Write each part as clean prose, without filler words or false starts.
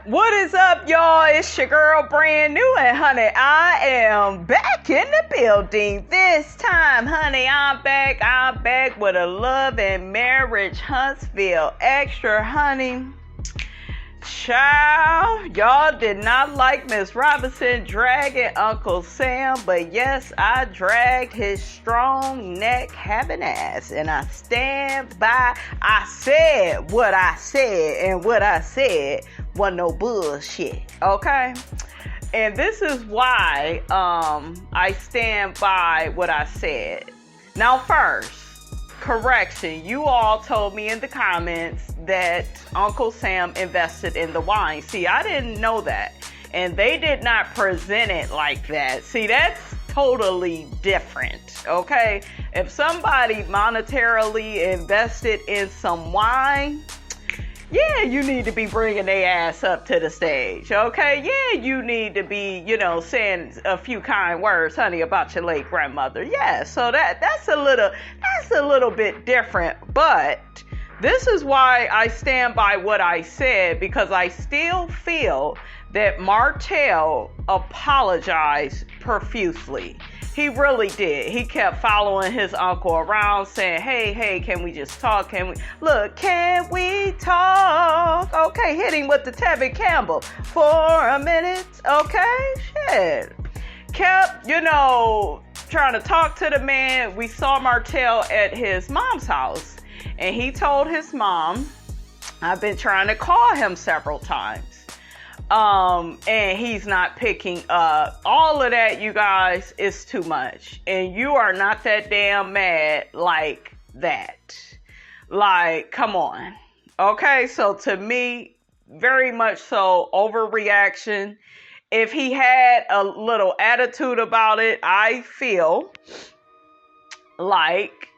What is up, y'all? It's your girl, brand new, and honey, I am back in the building. This time, honey, I'm back with a love and marriage Huntsville extra, honey. Child, y'all did not like Miss Robinson dragging Uncle Sam, but yes, I dragged his strong neck having ass, and I stand by. I said what I said, and what I said wasn't no bullshit, okay? And this is why I stand by what I said. Now first, correction, you all told me in the comments that Uncle Sam invested in the wine. See, I didn't know that, and they did not present it like that. See, that's totally different, okay? If somebody monetarily invested in some wine, yeah, you need to be bringing their ass up to the stage, okay? Yeah, you need to be, saying a few kind words, honey, about your late grandmother. Yeah, so that's a little bit different, but this is why I stand by what I said, because I still feel that Martell apologized profusely. He really did. He kept following his uncle around saying, hey, can we just talk? Can we talk? Okay, hit him with the Tevin Campbell for a minute. Okay, shit. Kept, trying to talk to the man. We saw Martell at his mom's house, and he told his mom, I've been trying to call him several times. And he's not picking up. All of that, you guys, is too much. And you are not that damn mad like that. Like, come on. Okay, so to me, very much so overreaction. If he had a little attitude about it, I feel like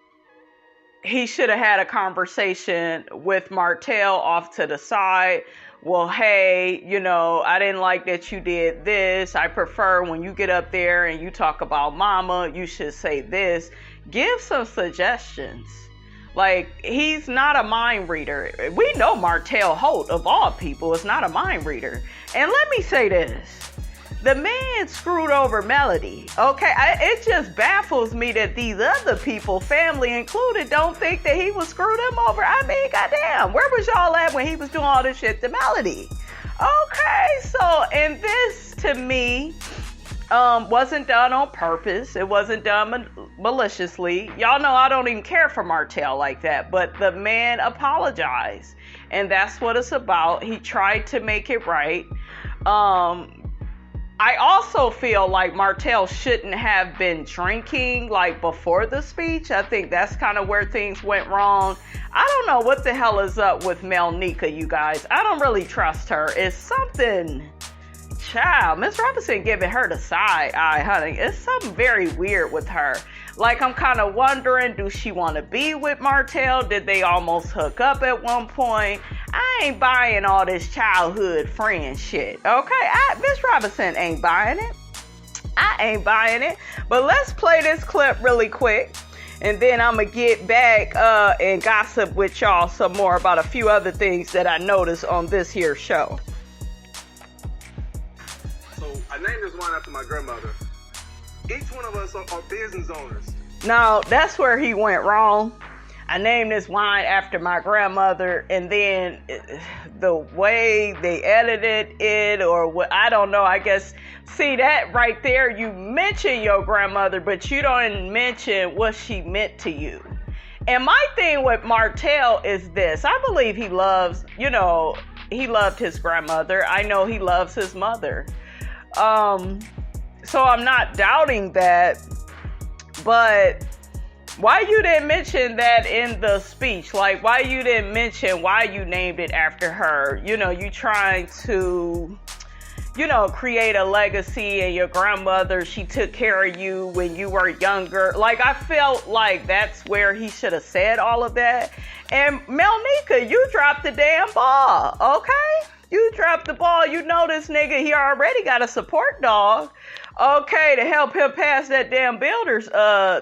he should have had a conversation with Martell off to the side. Well, hey, I didn't like that you did this. I prefer when you get up there and you talk about mama, you should say this. Give some suggestions. Like, he's not a mind reader. We know Martell Holt, of all people, is not a mind reader. And let me say this. The man screwed over Melody, okay? It just baffles me that these other people, family included, don't think that he was screwed him over. I mean, goddamn, where was y'all at when he was doing all this shit to Melody? Okay, so, and this, to me, wasn't done on purpose. It wasn't done maliciously. Y'all know I don't even care for Martell like that, but the man apologized, and that's what it's about. He tried to make it right. I also feel like Martell shouldn't have been drinking like before the speech. I think that's kind of where things went wrong. I don't know what the hell is up with Melnika, you guys. I don't really trust her. It's something, child. Miss Robinson giving her the side eye, honey. It's something very weird with her. Like, I'm kind of wondering, do she want to be with Martell? Did they almost hook up at one point? I ain't buying all this childhood friend shit, okay? Miss Robinson ain't buying it. I ain't buying it. But let's play this clip really quick, and then I'm going to get back and gossip with y'all some more about a few other things that I noticed on this here show. So, I named this wine after my grandmother. Each one of us are business owners. Now, that's where he went wrong. I named this wine after my grandmother, and then the way they edited it, or what, I don't know, I guess, see that right there, you mention your grandmother, but you don't mention what she meant to you. And my thing with Martell is this. I believe he loves, he loved his grandmother. I know he loves his mother. So I'm not doubting that, but why you didn't mention that in the speech? Like, why you didn't mention why you named it after her? You trying to, create a legacy, and your grandmother, she took care of you when you were younger. Like, I felt like that's where he should have said all of that. And Melnika, you dropped the damn ball, okay? You dropped the ball. You know this nigga, he already got a support dog, okay, to help him pass that damn builder's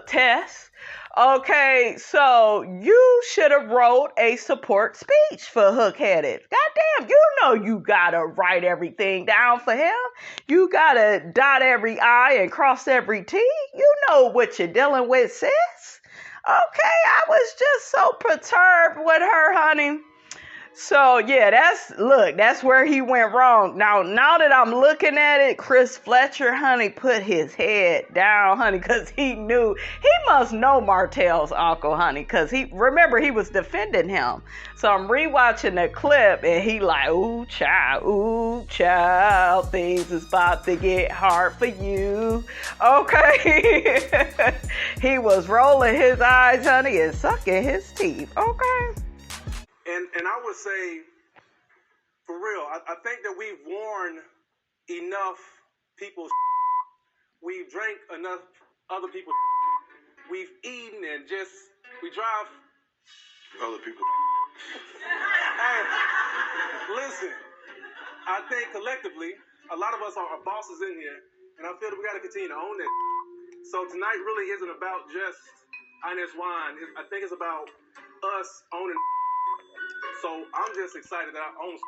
test. Okay, so you should have wrote a support speech for Hook-Headed. Goddamn, you know you gotta write everything down for him. You gotta dot every I and cross every T. You know what you're dealing with, sis. Okay, I was just so perturbed with her, honey. So yeah, that's where he went wrong. Now that I'm looking at it, Chris Fletcher, honey, put his head down, honey, because he knew, he must know Martell's uncle, honey, because he was defending him. So I'm rewatching the clip and he like, ooh child, things is about to get hard for you. Okay. He was rolling his eyes, honey, and sucking his teeth. Okay. And I would say, for real, I think that we've worn enough people's. We've drank enough other people's. We've eaten and we drive other people. Hey, listen, I think collectively, a lot of us are bosses in here, and I feel that we got to continue to own that. So tonight really isn't about just Inez Wine. I think it's about us owning. So I'm just excited that I own.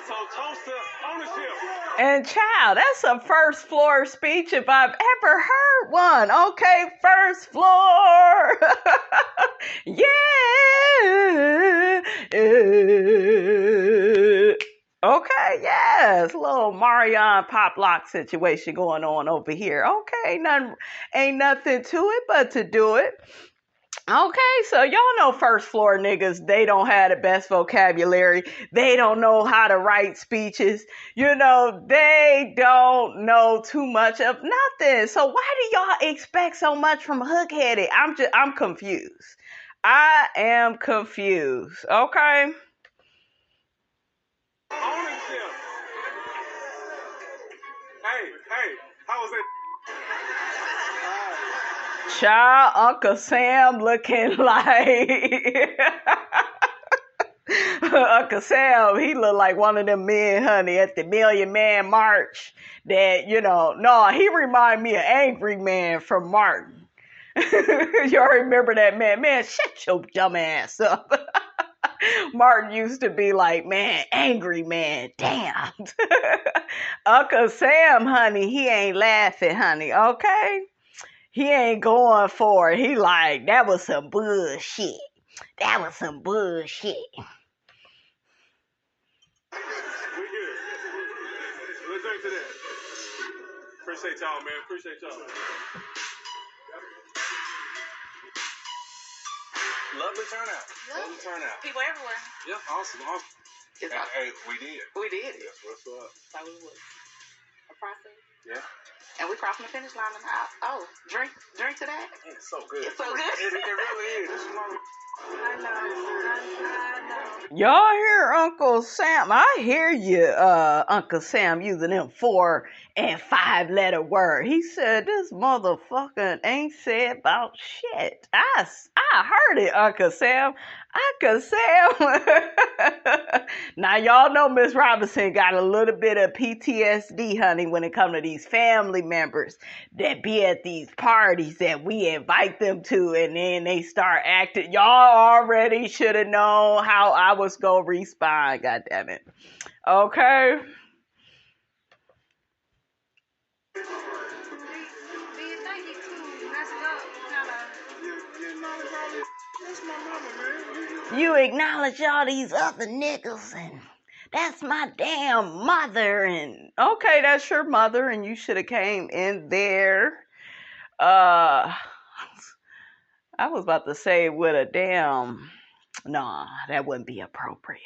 So toast to ownership. And child, that's a first floor speech if I've ever heard one. Okay, first floor. Yeah. Okay, yes, little Marion pop lock situation going on over here. Okay, ain't nothing to it but to do it. Okay, so y'all know first floor niggas, they don't have the best vocabulary. They don't know how to write speeches. You know, they don't know too much of nothing. So why do y'all expect so much from Hook-Headed? I'm confused. I am confused. Okay. Ownership. Hey, how was it? Child, Uncle Sam looking like Uncle Sam, he looked like one of them men, honey, at the Million Man March that, he remind me of Angry Man from Martin. Y'all remember that man? Man, shut your dumb ass up. Martin used to be like, man, Angry Man, damn. Uncle Sam, honey, he ain't laughing, honey, okay? He ain't going for it. He like, that was some bullshit. That was some bullshit. We good. Let's drink to that. Appreciate y'all, man. Appreciate y'all. Lovely turnout. Lovely turnout. People everywhere. Yeah, awesome. Hey, we did. We did. Yes, what's up? So it was a process. Yeah. And we crossing the finish line. Oh, drink to that. It's so good. It's so good. It really is. I know. Y'all hear Uncle Sam? I hear you, Uncle Sam, using them 4 and 5 letter word. He said this motherfucker ain't said about shit. I heard it, Uncle Sam. Uncle Sam. Now y'all know Miss Robinson got a little bit of PTSD, honey, when it comes to these family members that be at these parties that we invite them to, and then they start acting. Y'all already should have known how I was gonna respond. God damn it. Okay. You acknowledge all these other niggas, and that's my damn mother, and okay, that's your mother, and you should have came in there. I was about to say with a damn, nah, that wouldn't be appropriate.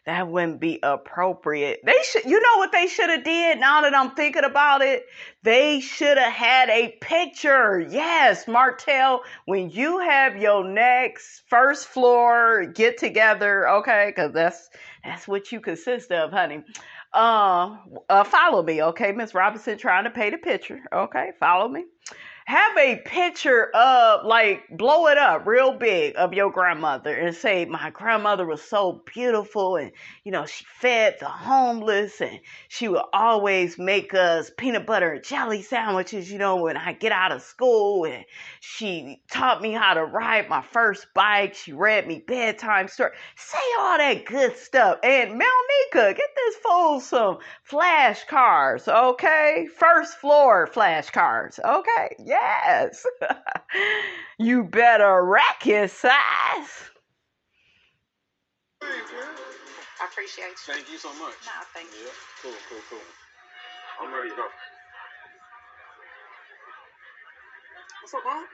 That wouldn't be appropriate. They should, you know what they should have did now that I'm thinking about it? They should have had a picture. Yes, Martell, when you have your next first floor get together, okay, because that's what you consist of, honey. Follow me, okay? Miss Robinson trying to paint a picture, okay? Follow me. have a picture of, like, blow it up real big of your grandmother and say, my grandmother was so beautiful, and, you know, she fed the homeless, and she would always make us peanut butter and jelly sandwiches, you know, when I get out of school, and she taught me how to ride my first bike. She read me bedtime stories. Say all that good stuff. And Melnica, get this fool some flashcards, okay? First floor flashcards, okay? Yes. You better rack your size. I appreciate you. Thank you so much. Nah, thank you. Yeah, cool. I'm ready to go. What's up, Mom?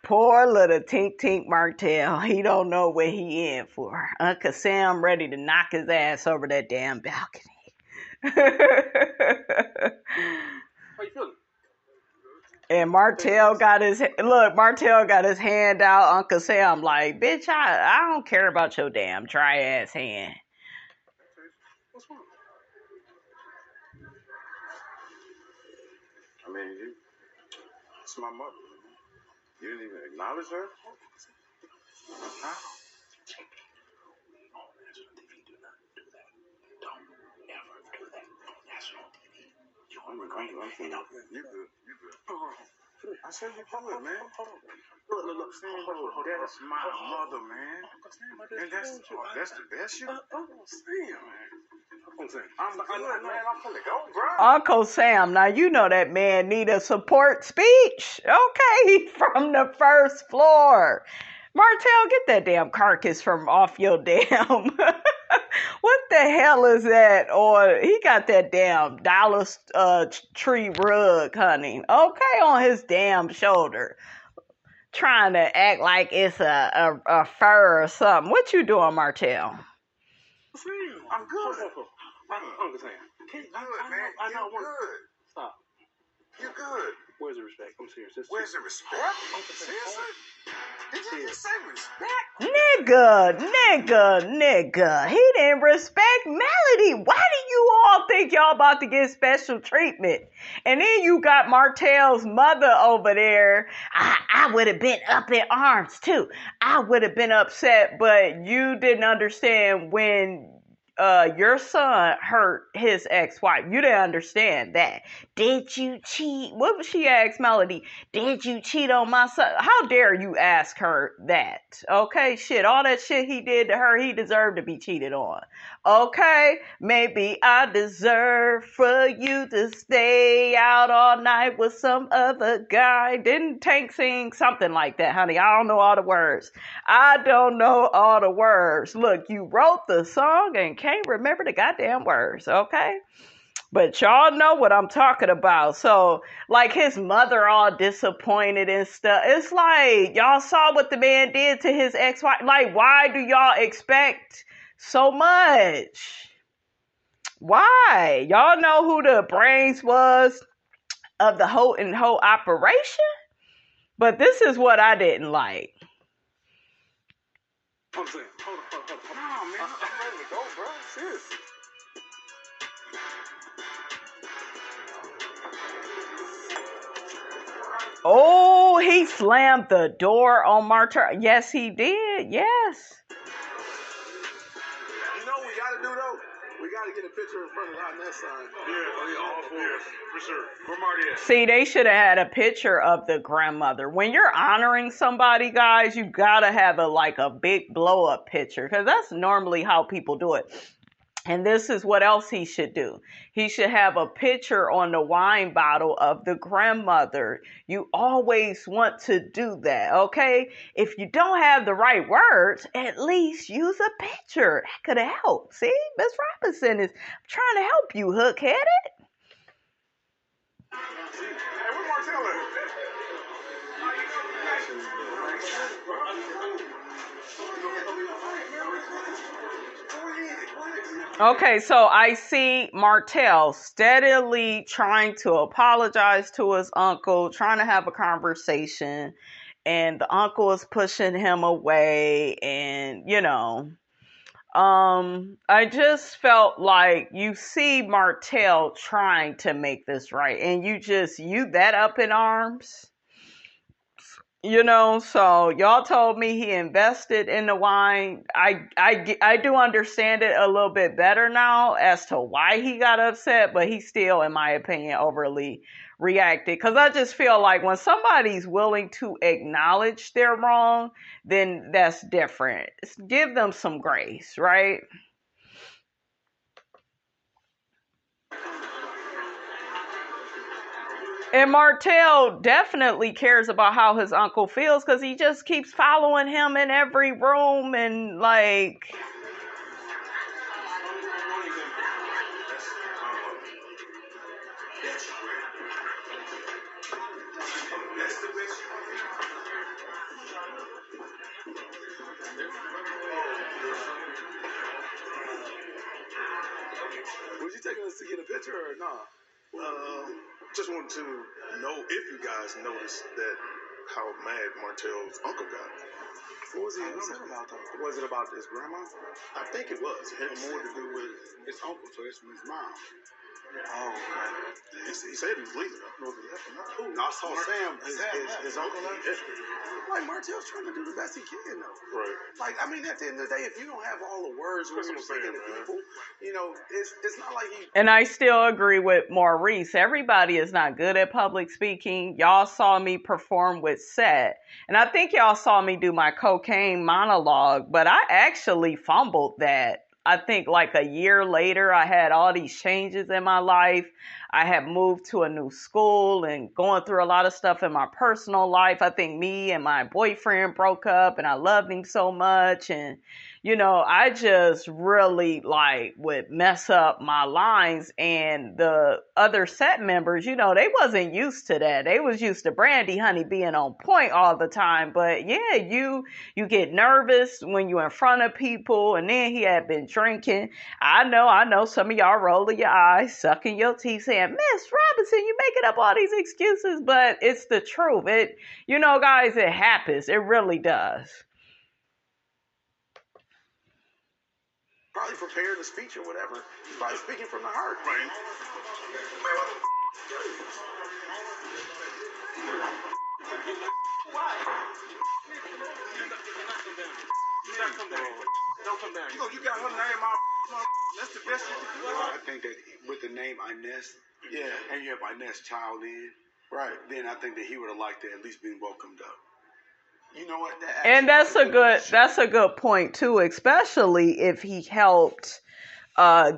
Poor little Tink Tink Martell. He don't know what he in for. Uncle Sam ready to knock his ass over that damn balcony. How you feeling? And Martell got his hand out. Uncle Sam like, bitch, I don't care about your damn dry ass hand. What's wrong? I mean, it's my mother. You didn't even acknowledge her? Huh? On national TV, do not do that. Don't ever do that on national TV. I'm good. You good. I said you good, man. Look. That's my mother, man. And that's the best you. Uncle Sam, man. I'm finna go, bro. Uncle Sam, now you know that man need a support speech. Okay, from the first floor. Martell, get that damn carcass from off your damn. What the hell is that? Or he got that damn Dollar Tree rug, honey. Okay, on his damn shoulder. Trying to act like it's a fur or something. What you doing, Martell? I'm good. Uncle Sam. I know. You're good. Stop. You're good. Where's the respect? I'm serious. Where's the respect? Seriously? Did you just say respect? Nigga. He didn't respect Melody. Why do you all think y'all about to get special treatment? And then you got Martell's mother over there. I would have been up in arms too. I would have been upset, but you didn't understand when your son hurt his ex-wife. You didn't understand that. Did you cheat? What was she asked Melody? Did you cheat on my son? How dare you ask her that? Okay, shit. All that shit he did to her, he deserved to be cheated on. Okay, maybe I deserve for you to stay out all night with some other guy. Didn't Tank sing something like that, honey? I don't know all the words. Look, you wrote the song and can't remember the goddamn words, okay? But y'all know what I'm talking about. So, like, his mother all disappointed and stuff. It's like, y'all saw what the man did to his ex-wife. Like, why do y'all expect so much? Why? Y'all know who the brains was of the whole operation? But this is what I didn't like. Hold on. Nah, man, I'm ready to go, bro. Seriously. Oh, he slammed the door on Martell. Yes, he did. Yes. You know what we gotta do though? We gotta get a picture in front of that sign. Yeah, all four. Yeah, for sure. Where Marty at? See, they should have had a picture of the grandmother. When you're honoring somebody, guys, you gotta have a big blow up picture, because that's normally how people do it. And this is what else he should do. He should have a picture on the wine bottle of the grandmother. You always want to do that, okay? If you don't have the right words, at least use a picture. That could have helped. See, Miss Robinson is trying to help you, hook-headed. Hey, where Martell at? Okay, so I see Martell steadily trying to apologize to his uncle, trying to have a conversation, and the uncle is pushing him away, and, I just felt like you see Martell trying to make this right, and you that up in arms. So y'all told me he invested in the wine. I do understand it a little bit better now as to why he got upset, but he still, in my opinion, overly reacted. Because I just feel like when somebody's willing to acknowledge they're wrong, then that's different. Give them some grace, right? And Martell definitely cares about how his uncle feels because he just keeps following him in every room and like. Was you taking us to get a picture or not? Just wanted to know if you guys noticed that how mad Martell's uncle got. What was he about though? Was it about his grandma? I think it was. It had more to do with his uncle, so it's from his mom. Oh, okay. He said he was leaving. I don't know if he left or not. No, I saw Sam, his uncle left. Like, Martell's trying to do the best he can, though. Right. Like, I mean, at the end of the day, if you don't have all the words when you're speaking to people, it's not like he... And I still agree with Maurice. Everybody is not good at public speaking. Y'all saw me perform with Seth. And I think y'all saw me do my cocaine monologue, but I actually fumbled that. I think like a year later, I had all these changes in my life. I had moved to a new school and going through a lot of stuff in my personal life. I think me and my boyfriend broke up and I loved him so much. And, I just really would mess up my lines. And the other set members, they wasn't used to that. They was used to Brandy Honey being on point all the time. But yeah, you get nervous when you're in front of people. And then he had been drinking. I know some of y'all rolling your eyes, sucking your teeth, saying, Miss Robinson, you making up all these excuses, but it's the truth. Guys, it happens. It really does. Probably prepared a speech or whatever. He's probably speaking from the heart. Right. Don't come down. You got her name out. That's the best you can do. I think that with the name Inez, and you have Inez child in, right? Then I think that he would have liked to at least been welcomed up. You know what? And that's a good point too, especially if he helped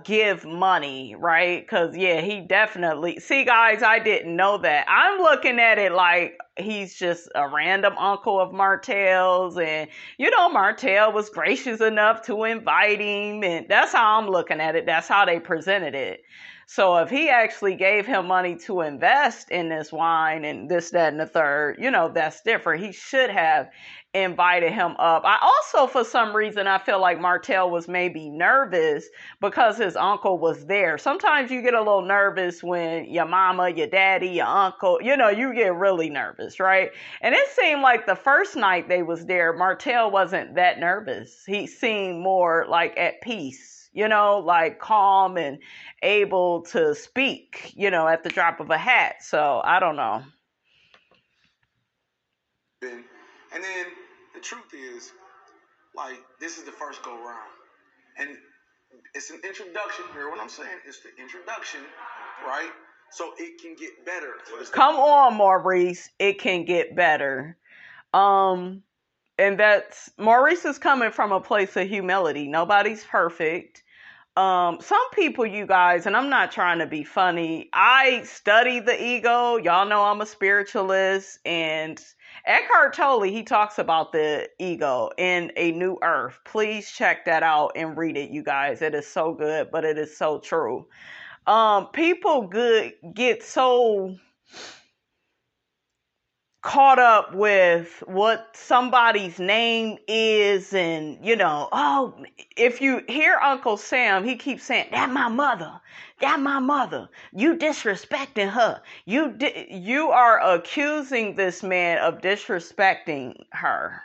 give money, right? Because he definitely. See, guys, I didn't know that. I'm looking at it like he's just a random uncle of Martell's, and Martell was gracious enough to invite him, and that's how I'm looking at it. That's how they presented it. So if he actually gave him money to invest in this wine and this, that, and the third, that's different. He should have invited him up. I also, for some reason, I feel like Martell was maybe nervous because his uncle was there. Sometimes you get a little nervous when your mama, your daddy, your uncle, you get really nervous, right? And it seemed like the first night they was there, Martell wasn't that nervous. He seemed more like at peace. Calm and able to speak, at the drop of a hat. So I don't know. And then the truth is, this is the first go round. And it's an introduction. Hear what I'm saying? It's the introduction, right? So it can get better. Come on, Maurice. It can get better. And that's Maurice is coming from a place of humility. Nobody's perfect. Some people, you guys, and I'm not trying to be funny, I study the ego. Y'all know I'm a spiritualist, and Eckhart Tolle, he talks about the ego in A New Earth. Please check that out and read it, you guys. It is so good, but it is so true. People get so caught up with what somebody's name is, and if you hear Uncle Sam, he keeps saying, that my mother, you disrespecting her, you are accusing this man of disrespecting her.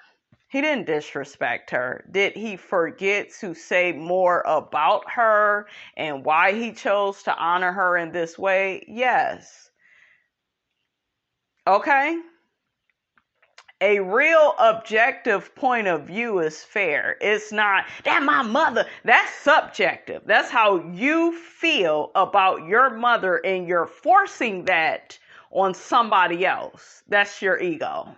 He didn't disrespect her. Did he forget to say more about her and why he chose to honor her in this way? Yes. Okay? A real objective point of view is fair. It's not, that my mother. That's subjective. That's how you feel about your mother, and you're forcing that on somebody else. That's your ego.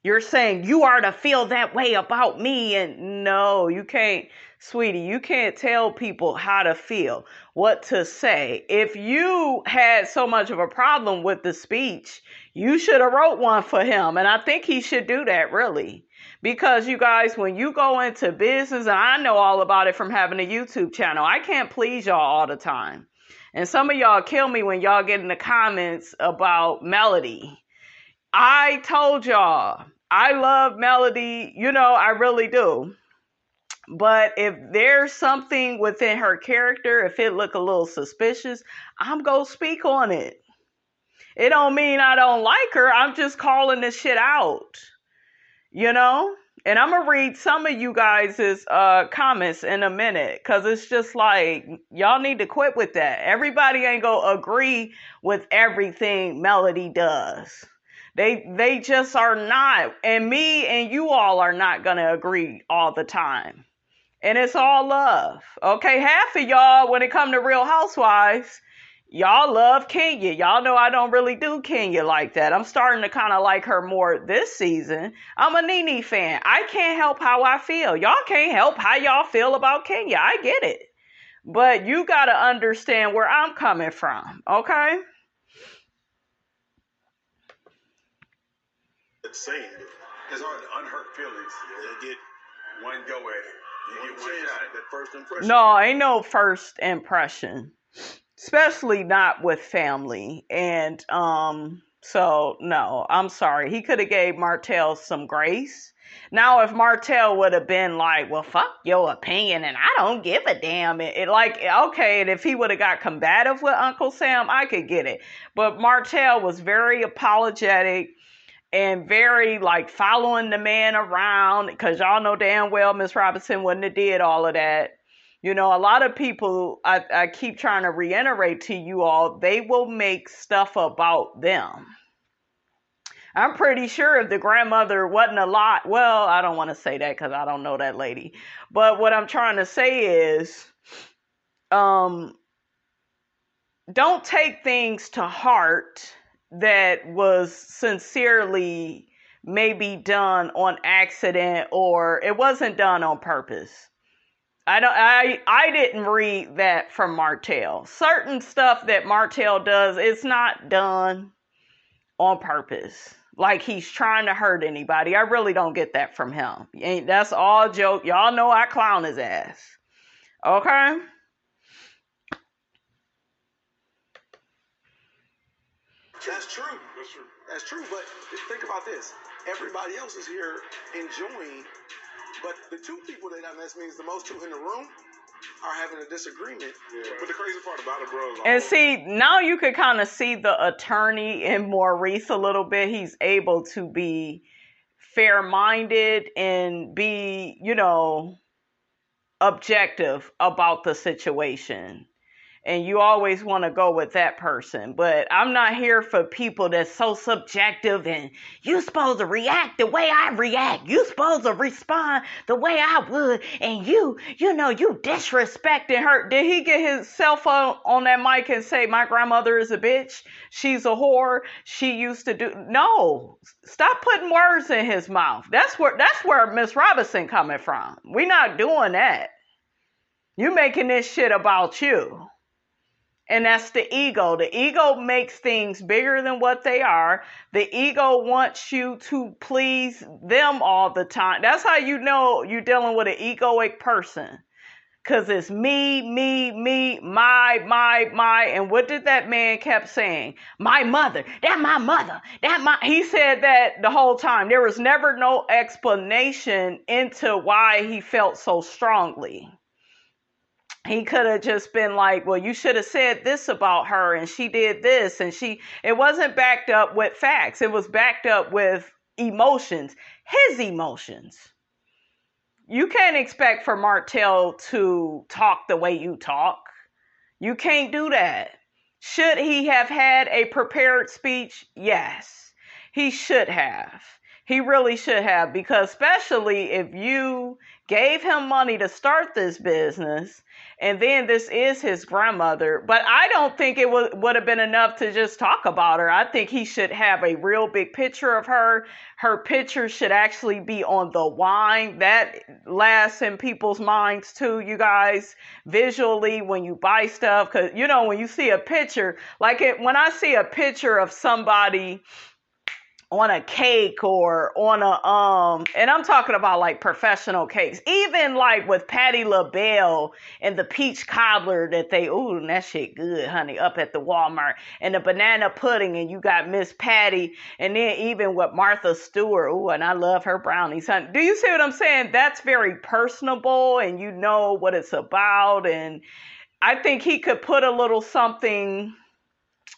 You're saying you are to feel that way about me, and no, you can't, sweetie, you can't tell people how to feel, what to say. If you had so much of a problem with the speech, you should have wrote one for him, and I think he should do that, really. Because you guys, when you go into business, and I know all about it from having a YouTube channel, I can't please y'all all the time. And some of y'all kill me when y'all get in the comments about Melody. I told y'all, I love Melody, I really do. But if there's something within her character, if it look a little suspicious, I'm going to speak on it. It don't mean I don't like her. I'm just calling this shit out, And I'm going to read some of you guys' comments in a minute, because it's just like, y'all need to quit with that. Everybody ain't going to agree with everything Melody does. They just are not. And me and you all are not going to agree all the time. And it's all love. Okay, half of y'all, when it come to Real Housewives, y'all love Kenya. Y'all know I don't really do Kenya like that. I'm starting to kind of like her more this season. I'm a Nene fan. I can't help how I feel. Y'all can't help how y'all feel about Kenya. I get it. But you got to understand where I'm coming from, okay? Saying it's hard to unhurt feelings. You get one go at it. You get one shot at that first impression. No, ain't no first impression, especially not with family. And so no, I'm sorry. He could have gave Martell some grace. Now, if Martell would have been like, well, fuck your opinion, and I don't give a damn, okay, and if he would have got combative with Uncle Sam, I could get it. But Martell was very apologetic and very following the man around, because y'all know damn well Miss Robinson wouldn't have did all of that. A lot of people, I keep trying to reiterate to you all, they will make stuff about them. I'm pretty sure if the grandmother wasn't a lot, well, I don't want to say that because I don't know that lady. But what I'm trying to say is, don't take things to heart that was sincerely maybe done on accident, or it wasn't done on purpose. I didn't read that from Martell. Certain stuff that Martell does, it's not done on purpose. Like he's trying to hurt anybody. I really don't get that from him. That's all joke. Y'all know I clown his ass. Okay? That's true. That's true. But think about this. Everybody else is here enjoying, but the two people that means the most two in the room are having a disagreement. Yeah. But the crazy part about it, bro, is and see, now you could kind of see the attorney in Maurice a little bit. He's able to be fair-minded and be, objective about the situation. And you always want to go with that person. But I'm not here for people that's so subjective and you supposed to react the way I react. You supposed to respond the way I would. And you disrespecting her. Did he get his cell phone on that mic and say, my grandmother is a bitch? She's a whore. She used to do. No. Stop putting words in his mouth. That's where Miss Robinson coming from. We're not doing that. You making this shit about you. And that's the ego. The ego makes things bigger than what they are. The ego wants you to please them all the time. That's how you know you're dealing with an egoic person. Because it's me, my. And what did that man kept saying? My mother. That my mother. He said that the whole time. There was never no explanation into why he felt so strongly. He could have just been like, well, you should have said this about her and she did this and it wasn't backed up with facts. It was backed up with emotions, his emotions. You can't expect for Martell to talk the way you talk. You can't do that. Should he have had a prepared speech? Yes, he should have. He really should have, because especially if you gave him money to start this business, and then this is his grandmother. But I don't think it would have been enough to just talk about her. I think he should have a real big picture of her. Her picture should actually be on the wine. That lasts in people's minds too, you guys, visually when you buy stuff. Because, you know, when you see a picture, when I see a picture of somebody on a cake or on and I'm talking about like professional cakes, even like with Patti LaBelle and the peach cobbler that that shit good, honey, up at the Walmart, and the banana pudding, and you got Miss Patty, and then even with Martha Stewart, and I love her brownies, honey. Do you see what I'm saying? That's very personable, and you know what it's about, and I think he could put a little something,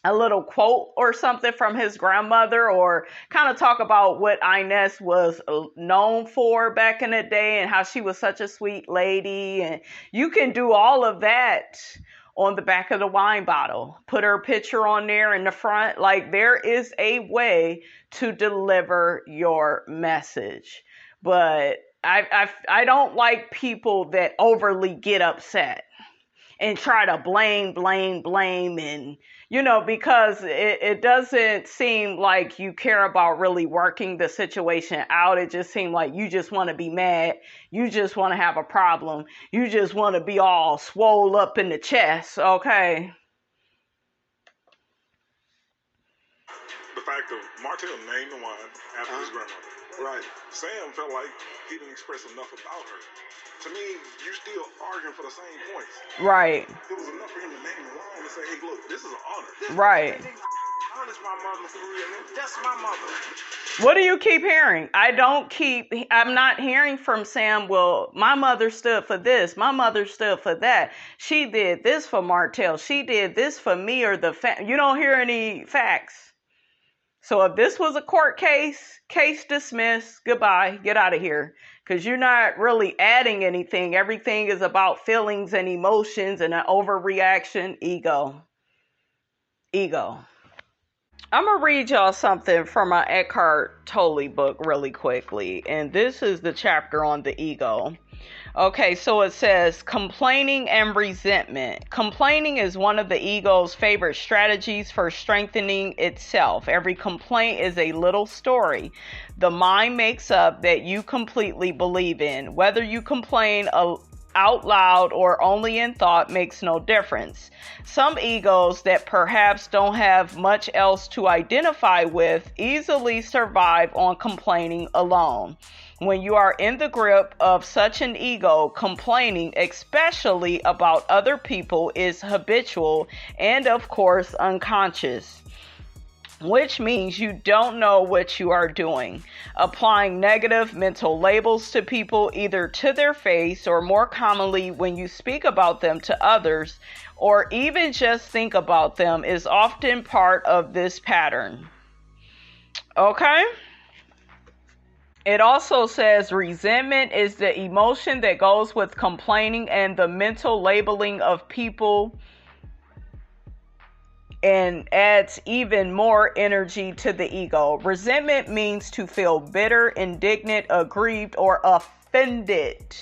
a little quote or something from his grandmother, or kind of talk about what Inez was known for back in the day and how she was such a sweet lady. And you can do all of that on the back of the wine bottle. Put her picture on there in the front. Like, there is a way to deliver your message. But I don't like people that overly get upset and try to blame, and, you know, because it doesn't seem like you care about really working the situation out. It just seems like you just want to be mad. You just want to have a problem. You just want to be all swole up in the chest, okay? The fact of Martell named the wine after his grandmother. Right. Sam felt like he didn't express enough about her. To me, you still arguing for the same points. Right. It was enough for him to name the wine and say, hey, look, this is an honor. Right. Honest, my mother, for real. That's my mother. What do you keep hearing? I'm not hearing from Sam, well, my mother stood for this. My mother stood for that. She did this for Martell. She did this for me, or you don't hear any facts. So if this was a court case dismissed, goodbye, get out of here. Because you're not really adding anything. Everything is about feelings and emotions and an overreaction. Ego. I'm going to read y'all something from my Eckhart Tolle book really quickly. And this is the chapter on the ego. Okay, so it says, complaining and resentment. Complaining is one of the ego's favorite strategies for strengthening itself. Every complaint is a little story the mind makes up that you completely believe in. Whether you complain out loud or only in thought makes no difference. Some egos that perhaps don't have much else to identify with easily survive on complaining alone. When you are in the grip of such an ego, complaining, especially about other people, is habitual and, of course, unconscious, which means you don't know what you are doing. Applying negative mental labels to people, either to their face or more commonly when you speak about them to others, or even just think about them, is often part of this pattern. Okay? It also says resentment is the emotion that goes with complaining and the mental labeling of people, and adds even more energy to the ego. Resentment means to feel bitter, indignant, aggrieved, or offended.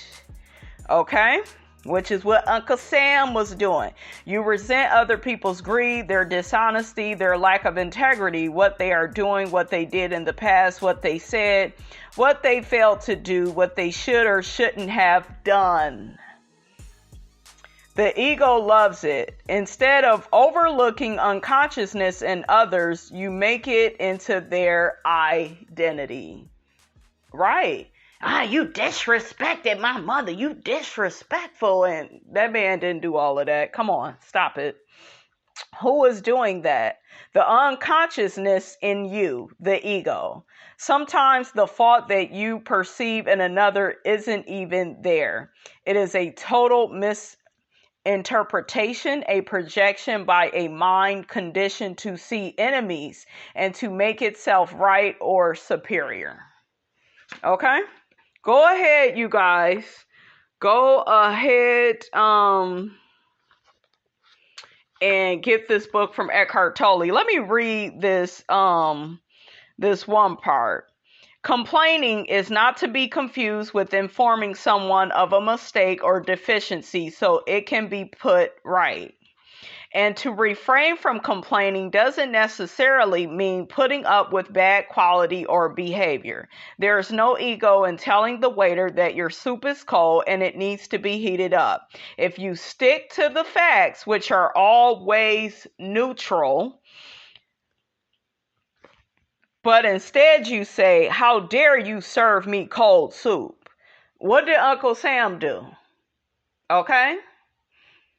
Okay? Which is what Uncle Sam was doing. You resent other people's greed, their dishonesty, their lack of integrity, what they are doing, what they did in the past, what they said, what they failed to do, what they should or shouldn't have done. The ego loves it. Instead of overlooking unconsciousness in others, you make it into their identity. Right. You disrespected my mother. You disrespectful. And that man didn't do all of that. Come on, stop it. Who is doing that? The unconsciousness in you, the ego. Sometimes the fault that you perceive in another isn't even there. It is a total interpretation, a projection by a mind conditioned to see enemies and to make itself right or superior. Okay? Go ahead, you guys. Go ahead and get this book from Eckhart Tolle. Let me read this this one part. Complaining is not to be confused with informing someone of a mistake or deficiency so it can be put right. And to refrain from complaining doesn't necessarily mean putting up with bad quality or behavior. There is no ego in telling the waiter that your soup is cold and it needs to be heated up. If you stick to the facts, which are always neutral, but instead you say, how dare you serve me cold soup? What did Uncle Sam do? Okay?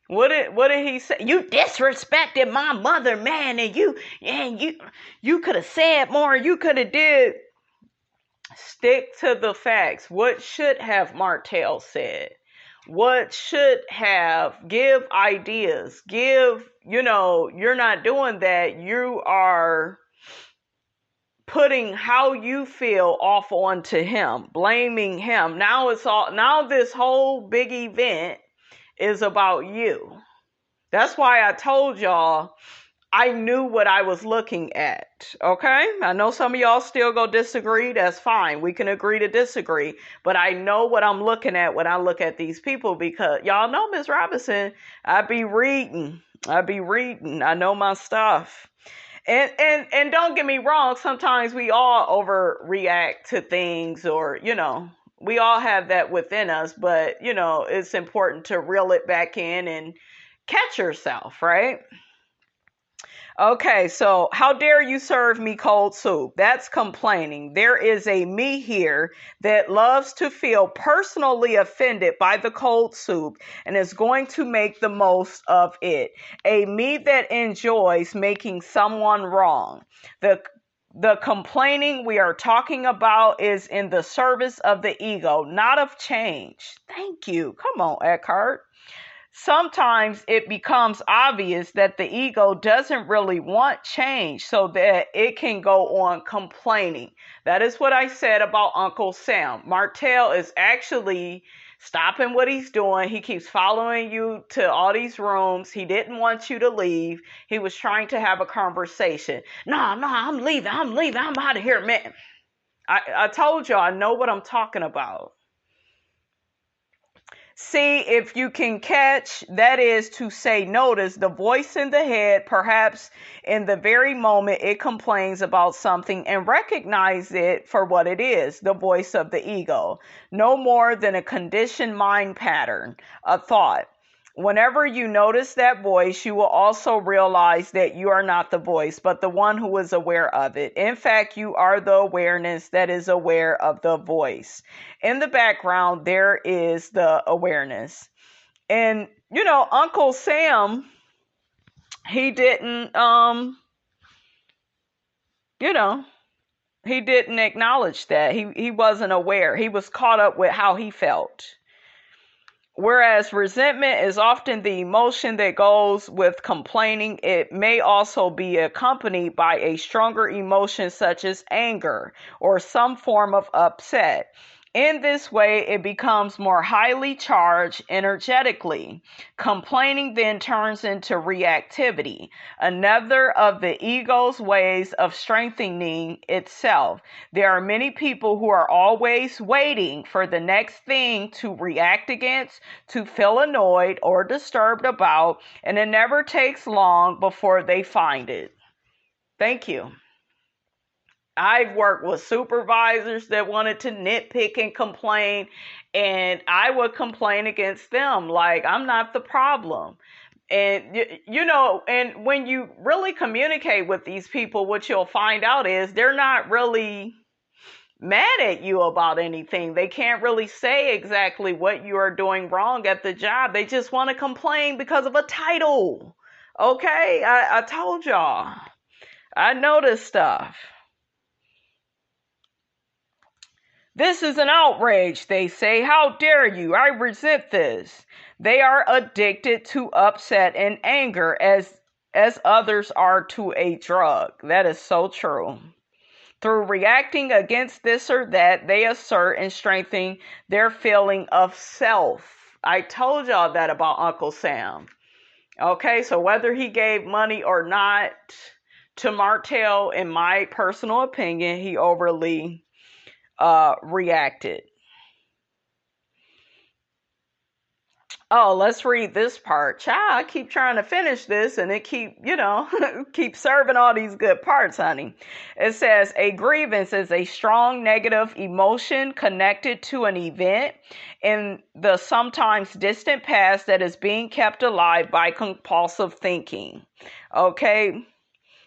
What did he say? You disrespected my mother, man, and you could have said more, you could have did. Stick to the facts. What should have Martell said? What should have, give ideas, give, you're not doing that. You are putting how you feel off onto him, blaming him. Now this whole big event is about you. That's why I told y'all I knew what I was looking at. Okay? I know some of y'all still go disagree. That's fine. We can agree to disagree. But I know what I'm looking at when I look at these people, because y'all know Miss Robinson, I be reading. I know my stuff. And don't get me wrong, sometimes we all overreact to things, or, we all have that within us, but, it's important to reel it back in and catch yourself, right? Okay, so how dare you serve me cold soup? That's complaining. There is a me here that loves to feel personally offended by the cold soup and is going to make the most of it. A me that enjoys making someone wrong. The complaining we are talking about is in the service of the ego, not of change. Thank you. Come on, Eckhart. Sometimes it becomes obvious that the ego doesn't really want change, so that it can go on complaining. That is what I said about Uncle Sam. Martell is actually stopping what he's doing. He keeps following you to all these rooms. He didn't want you to leave. He was trying to have a conversation. No, I'm leaving. I'm out of here, man. I told you I know what I'm talking about. See if you can catch, that is to say, notice the voice in the head, perhaps in the very moment it complains about something, and recognize it for what it is, the voice of the ego, no more than a conditioned mind pattern, a thought. Whenever you notice that voice, you will also realize that you are not the voice, but the one who is aware of it. In fact, you are the awareness that is aware of the voice. In the background, there is the awareness. And, Uncle Sam, he didn't, he didn't acknowledge that. He wasn't aware. He was caught up with how he felt. Whereas resentment is often the emotion that goes with complaining, it may also be accompanied by a stronger emotion such as anger or some form of upset. In this way, it becomes more highly charged energetically. Complaining then turns into reactivity, another of the ego's ways of strengthening itself. There are many people who are always waiting for the next thing to react against, to feel annoyed or disturbed about, and it never takes long before they find it. Thank you. I've worked with supervisors that wanted to nitpick and complain, and I would complain against them like I'm not the problem. And, and when you really communicate with these people, what you'll find out is they're not really mad at you about anything. They can't really say exactly what you are doing wrong at the job. They just want to complain because of a title. Okay? I told y'all. I know this stuff. This is an outrage, they say. How dare you? I resent this. They are addicted to upset and anger as others are to a drug. That is so true. Through reacting against this or that, they assert and strengthen their feeling of self. I told y'all that about Uncle Sam. Okay, so whether he gave money or not to Martell, in my personal opinion, he overly reacted. Oh, let's read this part. Child, I keep trying to finish this and it keep serving all these good parts, honey. It says, a grievance is a strong negative emotion connected to an event in the sometimes distant past that is being kept alive by compulsive thinking. Okay?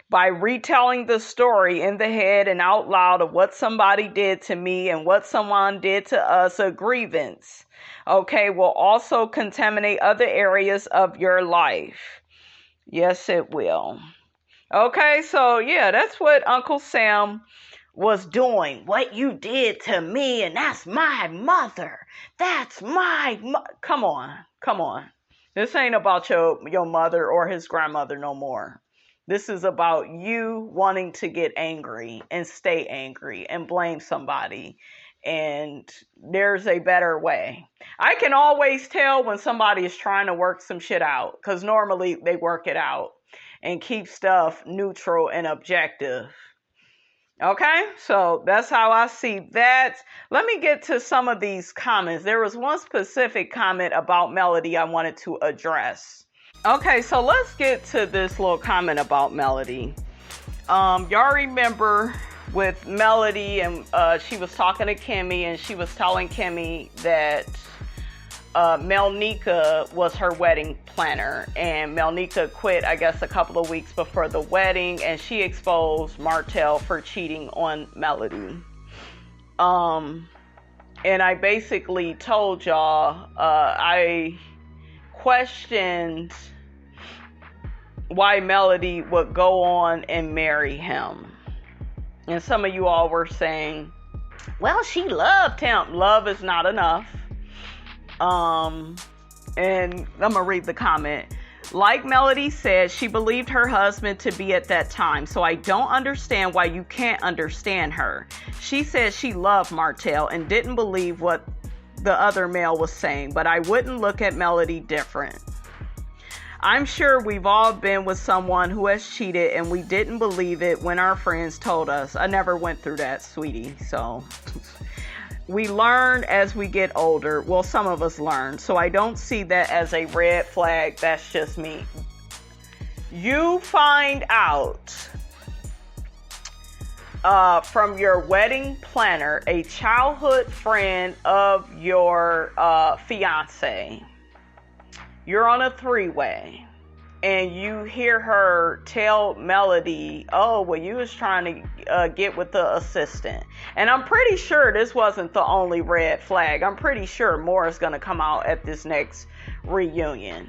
By retelling the story in the head and out loud of what somebody did to me and what someone did to us, a grievance, okay, will also contaminate other areas of your life. Yes, it will. Okay, so yeah, that's what Uncle Sam was doing. What you did to me, and that's my mother. That's my come on. This ain't about your mother or his grandmother no more. This is about you wanting to get angry and stay angry and blame somebody. And there's a better way. I can always tell when somebody is trying to work some shit out, because normally they work it out and keep stuff neutral and objective. Okay, so that's how I see that. Let me get to some of these comments. There was one specific comment about Melody I wanted to address. Okay, so let's get to this little comment about Melody. Y'all remember with Melody, and she was talking to Kimmy, and she was telling Kimmy that Melnika was her wedding planner, and Melnika quit, I guess, a couple of weeks before the wedding, and she exposed Martell for cheating on Melody. And I basically told y'all, I questioned why Melody would go on and marry him. And some of you all were saying, well, she loved him. Love is not enough. And I'm going to read the comment. Like Melody said, she believed her husband to be at that time. So I don't understand why you can't understand her. She said she loved Martell and didn't believe what the other male was saying. But I wouldn't look at Melody different. I'm sure we've all been with someone who has cheated and we didn't believe it when our friends told us. I never went through that, sweetie. So we learn as we get older. Well, some of us learn. So I don't see that as a red flag. That's just me. You find out from your wedding planner, a childhood friend of your fiance. You're on a three-way, and you hear her tell Melody, oh, well, you was trying to get with the assistant. And I'm pretty sure this wasn't the only red flag. I'm pretty sure more is going to come out at this next reunion.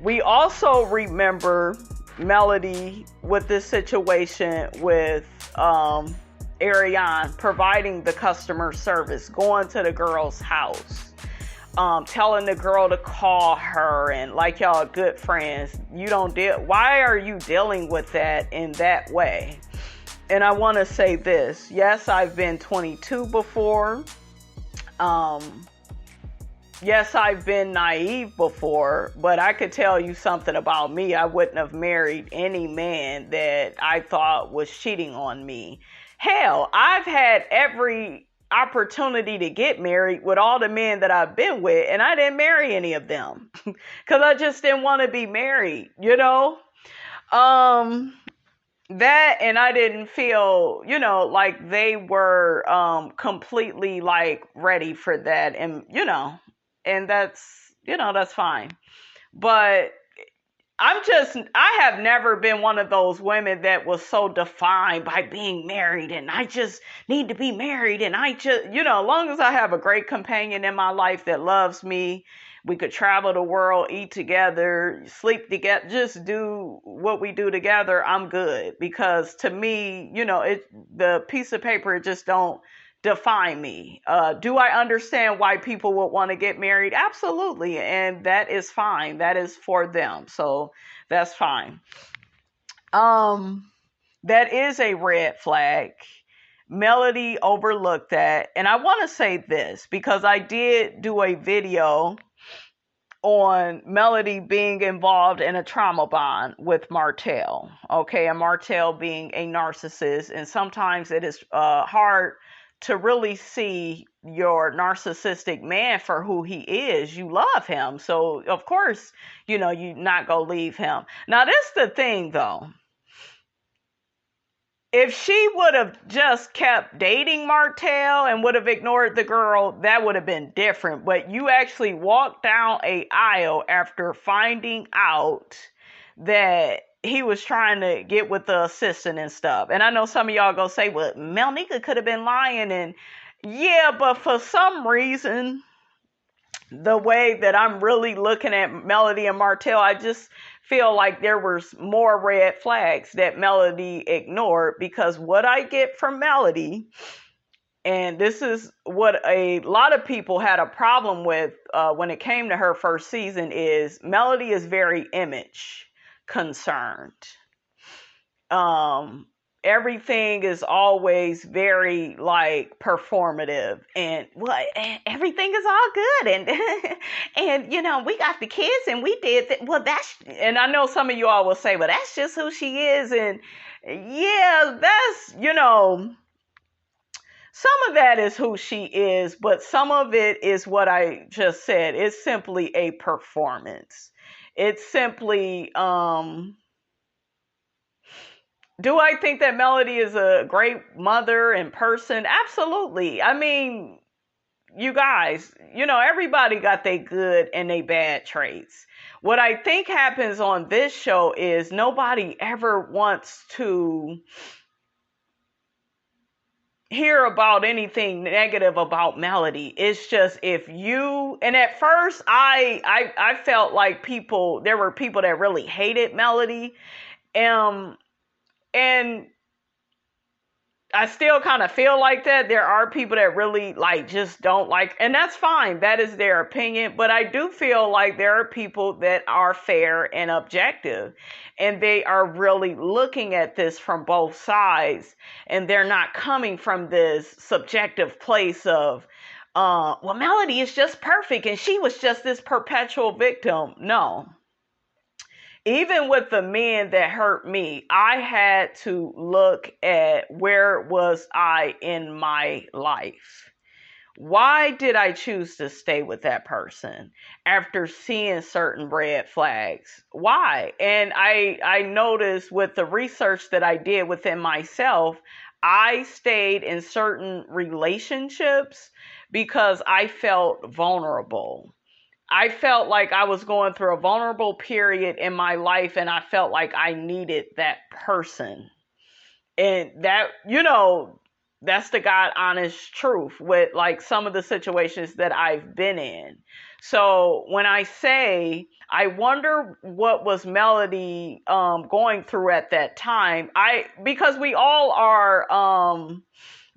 We also remember Melody with this situation with Ariane providing the customer service, going to the girl's house. Telling the girl to call her, and like y'all good friends, why are you dealing with that in that way? And I want to say this. Yes, I've been 22 before. Yes, I've been naive before, but I could tell you something about me. I wouldn't have married any man that I thought was cheating on me. Hell, I've had every opportunity to get married with all the men that I've been with, and I didn't marry any of them because I just didn't want to be married, that, and I didn't feel, like they were completely like ready for that, and and that's fine. But I have never been one of those women that was so defined by being married, and I just need to be married, and I just, as long as I have a great companion in my life that loves me, we could travel the world, eat together, sleep together, just do what we do together, I'm good. Because to me, the piece of paper just don't define me. Do I understand why people would want to get married? Absolutely. And that is fine. That is for them. So that's fine. That is a red flag. Melody overlooked that. And I want to say this because I did do a video on Melody being involved in a trauma bond with Martell. Okay, and Martell being a narcissist. And sometimes it is hard to really see your narcissistic man for who he is. You love him. So, of course, you're not going to leave him. Now, that's the thing, though. If she would have just kept dating Martell and would have ignored the girl, that would have been different. But you actually walked down a aisle after finding out that he was trying to get with the assistant and stuff. And I know some of y'all gonna say, well, Melnika could have been lying. And yeah, but for some reason, the way that I'm really looking at Melody and Martell, I just feel like there was more red flags that Melody ignored, because what I get from Melody, and this is what a lot of people had a problem with when it came to her first season, is Melody is very image concerned. Everything is always very like performative, and everything is all good, and and we got the kids and we did that. Well, and I know some of you all will say, well, that's just who she is. And yeah, that's some of that is who she is, but some of it is what I just said. It's simply a performance. It's simply do I think that Melody is a great mother and person? Absolutely. I mean, you guys, everybody got their good and their bad traits. What I think happens on this show is nobody ever wants to hear about anything negative about Melody. It's just and at first I felt like there were people that really hated Melody. And I still kind of feel like that. There are people that really just don't like, and that's fine. That is their opinion. But I do feel like there are people that are fair and objective, and they are really looking at this from both sides, and they're not coming from this subjective place of, well, Melody is just perfect and she was just this perpetual victim. No. Even with the men that hurt me, I had to look at where was I in my life. Why did I choose to stay with that person after seeing certain red flags? Why? And I noticed with the research that I did within myself, I stayed in certain relationships because I felt vulnerable. I felt like I was going through a vulnerable period in my life, and I felt like I needed that person. And that, that's the God honest truth with some of the situations that I've been in. So when I say, I wonder what was Melody going through at that time, because we all are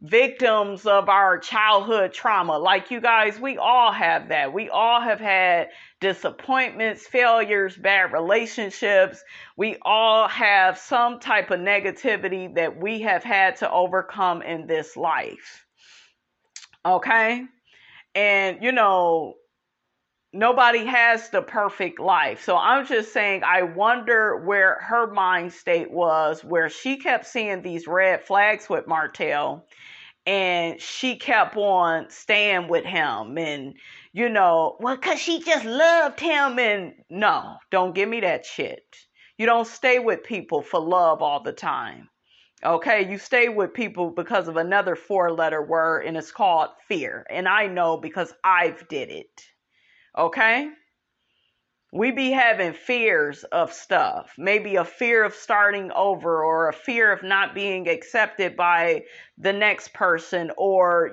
victims of our childhood trauma. Like you guys, we all have that. We all have had disappointments, failures, bad relationships. We all have some type of negativity that we have had to overcome in this life. Okay? And, nobody has the perfect life. So I'm just saying, I wonder where her mind state was, where she kept seeing these red flags with Martell, and she kept on staying with him. And, because she just loved him. And no, don't give me that shit. You don't stay with people for love all the time. Okay, you stay with people because of another 4-letter word, and it's called fear. And I know because I've did it. Okay? We be having fears of stuff. Maybe a fear of starting over, or a fear of not being accepted by the next person, or,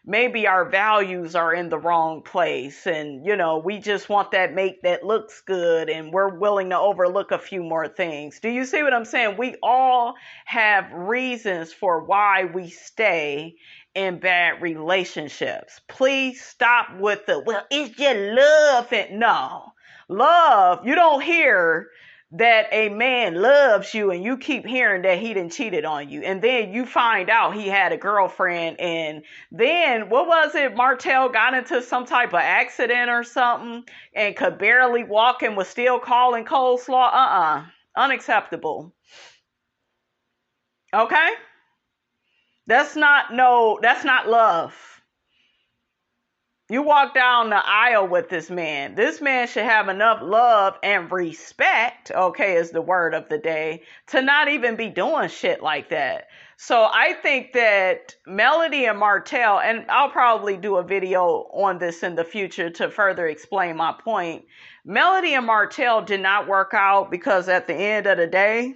maybe our values are in the wrong place, and, we just want that mate that looks good, and we're willing to overlook a few more things. Do you see what I'm saying? We all have reasons for why we stay in bad relationships. Please stop with the, well, it's just love. And no, love, you don't hear that a man loves you and you keep hearing that he done cheated on you. And then you find out he had a girlfriend, and then, what was it? Martell got into some type of accident or something and could barely walk and was still calling coleslaw. Unacceptable. Okay? That's not love. You walk down the aisle with this man. This man should have enough love and respect, okay, is the word of the day, to not even be doing shit like that. So I think that Melody and Martell, and I'll probably do a video on this in the future to further explain my point. Melody and Martell did not work out because at the end of the day,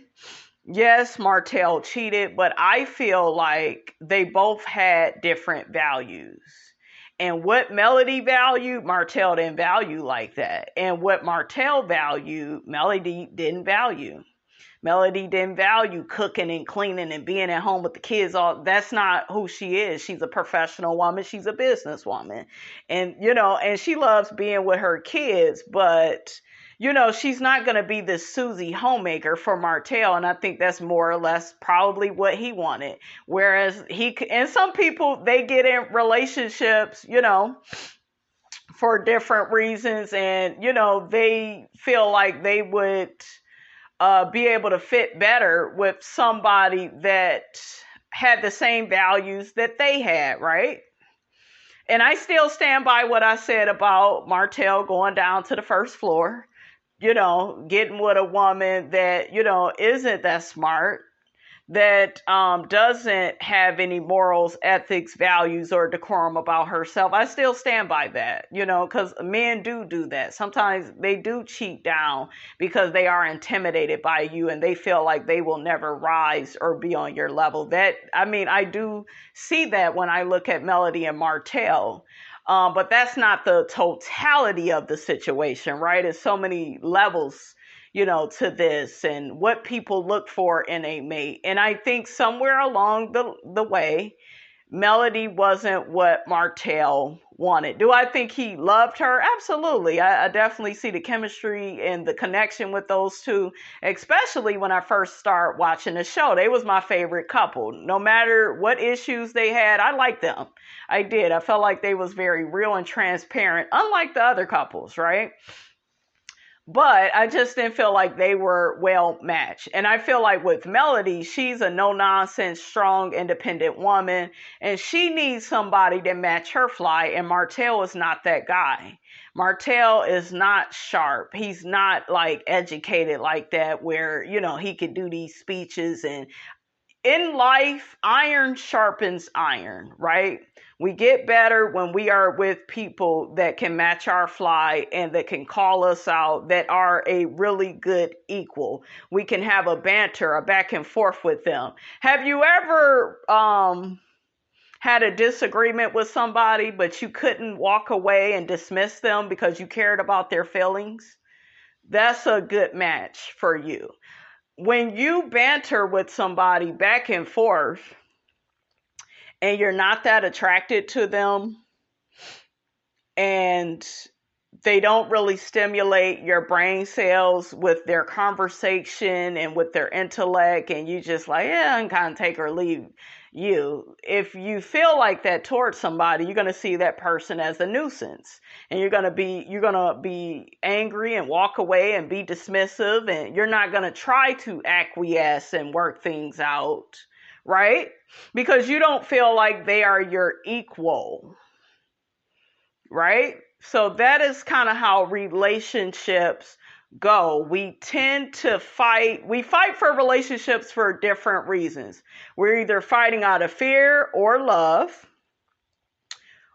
yes, Martell cheated, but I feel like they both had different values. And what Melody valued, Martell didn't value like that. And what Martell valued, Melody didn't value. Melody didn't value cooking and cleaning and being at home with the kids. That's not who she is. She's a professional woman. She's a businesswoman. And, and she loves being with her kids, but she's not going to be this Susie homemaker for Martell. And I think that's more or less probably what he wanted. Whereas and some people, they get in relationships, for different reasons. And, they feel like they would be able to fit better with somebody that had the same values that they had, right? And I still stand by what I said about Martell going down to the first floor, getting with a woman that, isn't that smart, that doesn't have any morals, ethics, values, or decorum about herself. I still stand by that, because men do that. Sometimes they do cheat down because they are intimidated by you and they feel like they will never rise or be on your level. I do see that when I look at Melody and Martell. But that's not the totality of the situation, right? There's so many levels, to this and what people look for in a mate. And I think somewhere along the way, Melody wasn't what Martell wanted. Do I think he loved her? Absolutely. I definitely see the chemistry and the connection with those two, especially when I first started watching the show. They was my favorite couple. No matter what issues they had, I liked them. I did. I felt like they was very real and transparent, unlike the other couples, right? But I just didn't feel like they were well matched. And I feel like with Melody, she's a no-nonsense, strong, independent woman. And she needs somebody to match her fly. And Martell is not that guy. Martell is not sharp. He's not like educated like that where, he could do these speeches. And in life, iron sharpens iron, right? We get better when we are with people that can match our fly and that can call us out, that are a really good equal. We can have a banter, a back and forth with them. Have you ever had a disagreement with somebody, but you couldn't walk away and dismiss them because you cared about their feelings? That's a good match for you. When you banter with somebody back and forth, and you're not that attracted to them, and they don't really stimulate your brain cells with their conversation and with their intellect, and you just like, yeah, I can kind of take or leave you. If you feel like that towards somebody, you're going to see that person as a nuisance, and you're going to be angry and walk away and be dismissive, and you're not going to try to acquiesce and work things out, right? Because you don't feel like they are your equal, right? So that is kind of how relationships go. We tend to fight. We fight for relationships for different reasons. We're either fighting out of fear or love,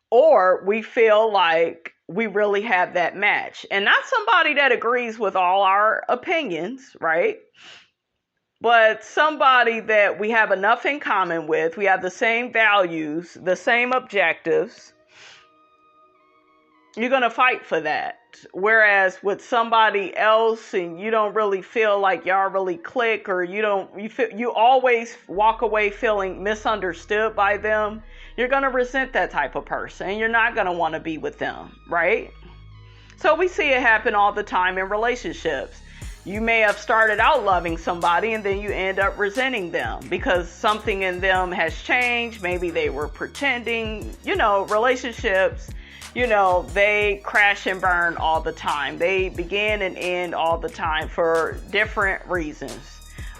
or we feel like we really have that match. And not somebody that agrees with all our opinions, right? But somebody that we have enough in common with. We have the same values, the same objectives. You're going to fight for that. whereas with somebody else and you don't really feel like y'all really click, or you always walk away feeling misunderstood by them, you're going to resent that type of person and you're not going to want to be with them, right? So we see it happen all the time in relationships. You may have started out loving somebody and then you end up resenting them because something in them has changed. Maybe they were pretending. Relationships, they crash and burn all the time. They begin and end all the time for different reasons.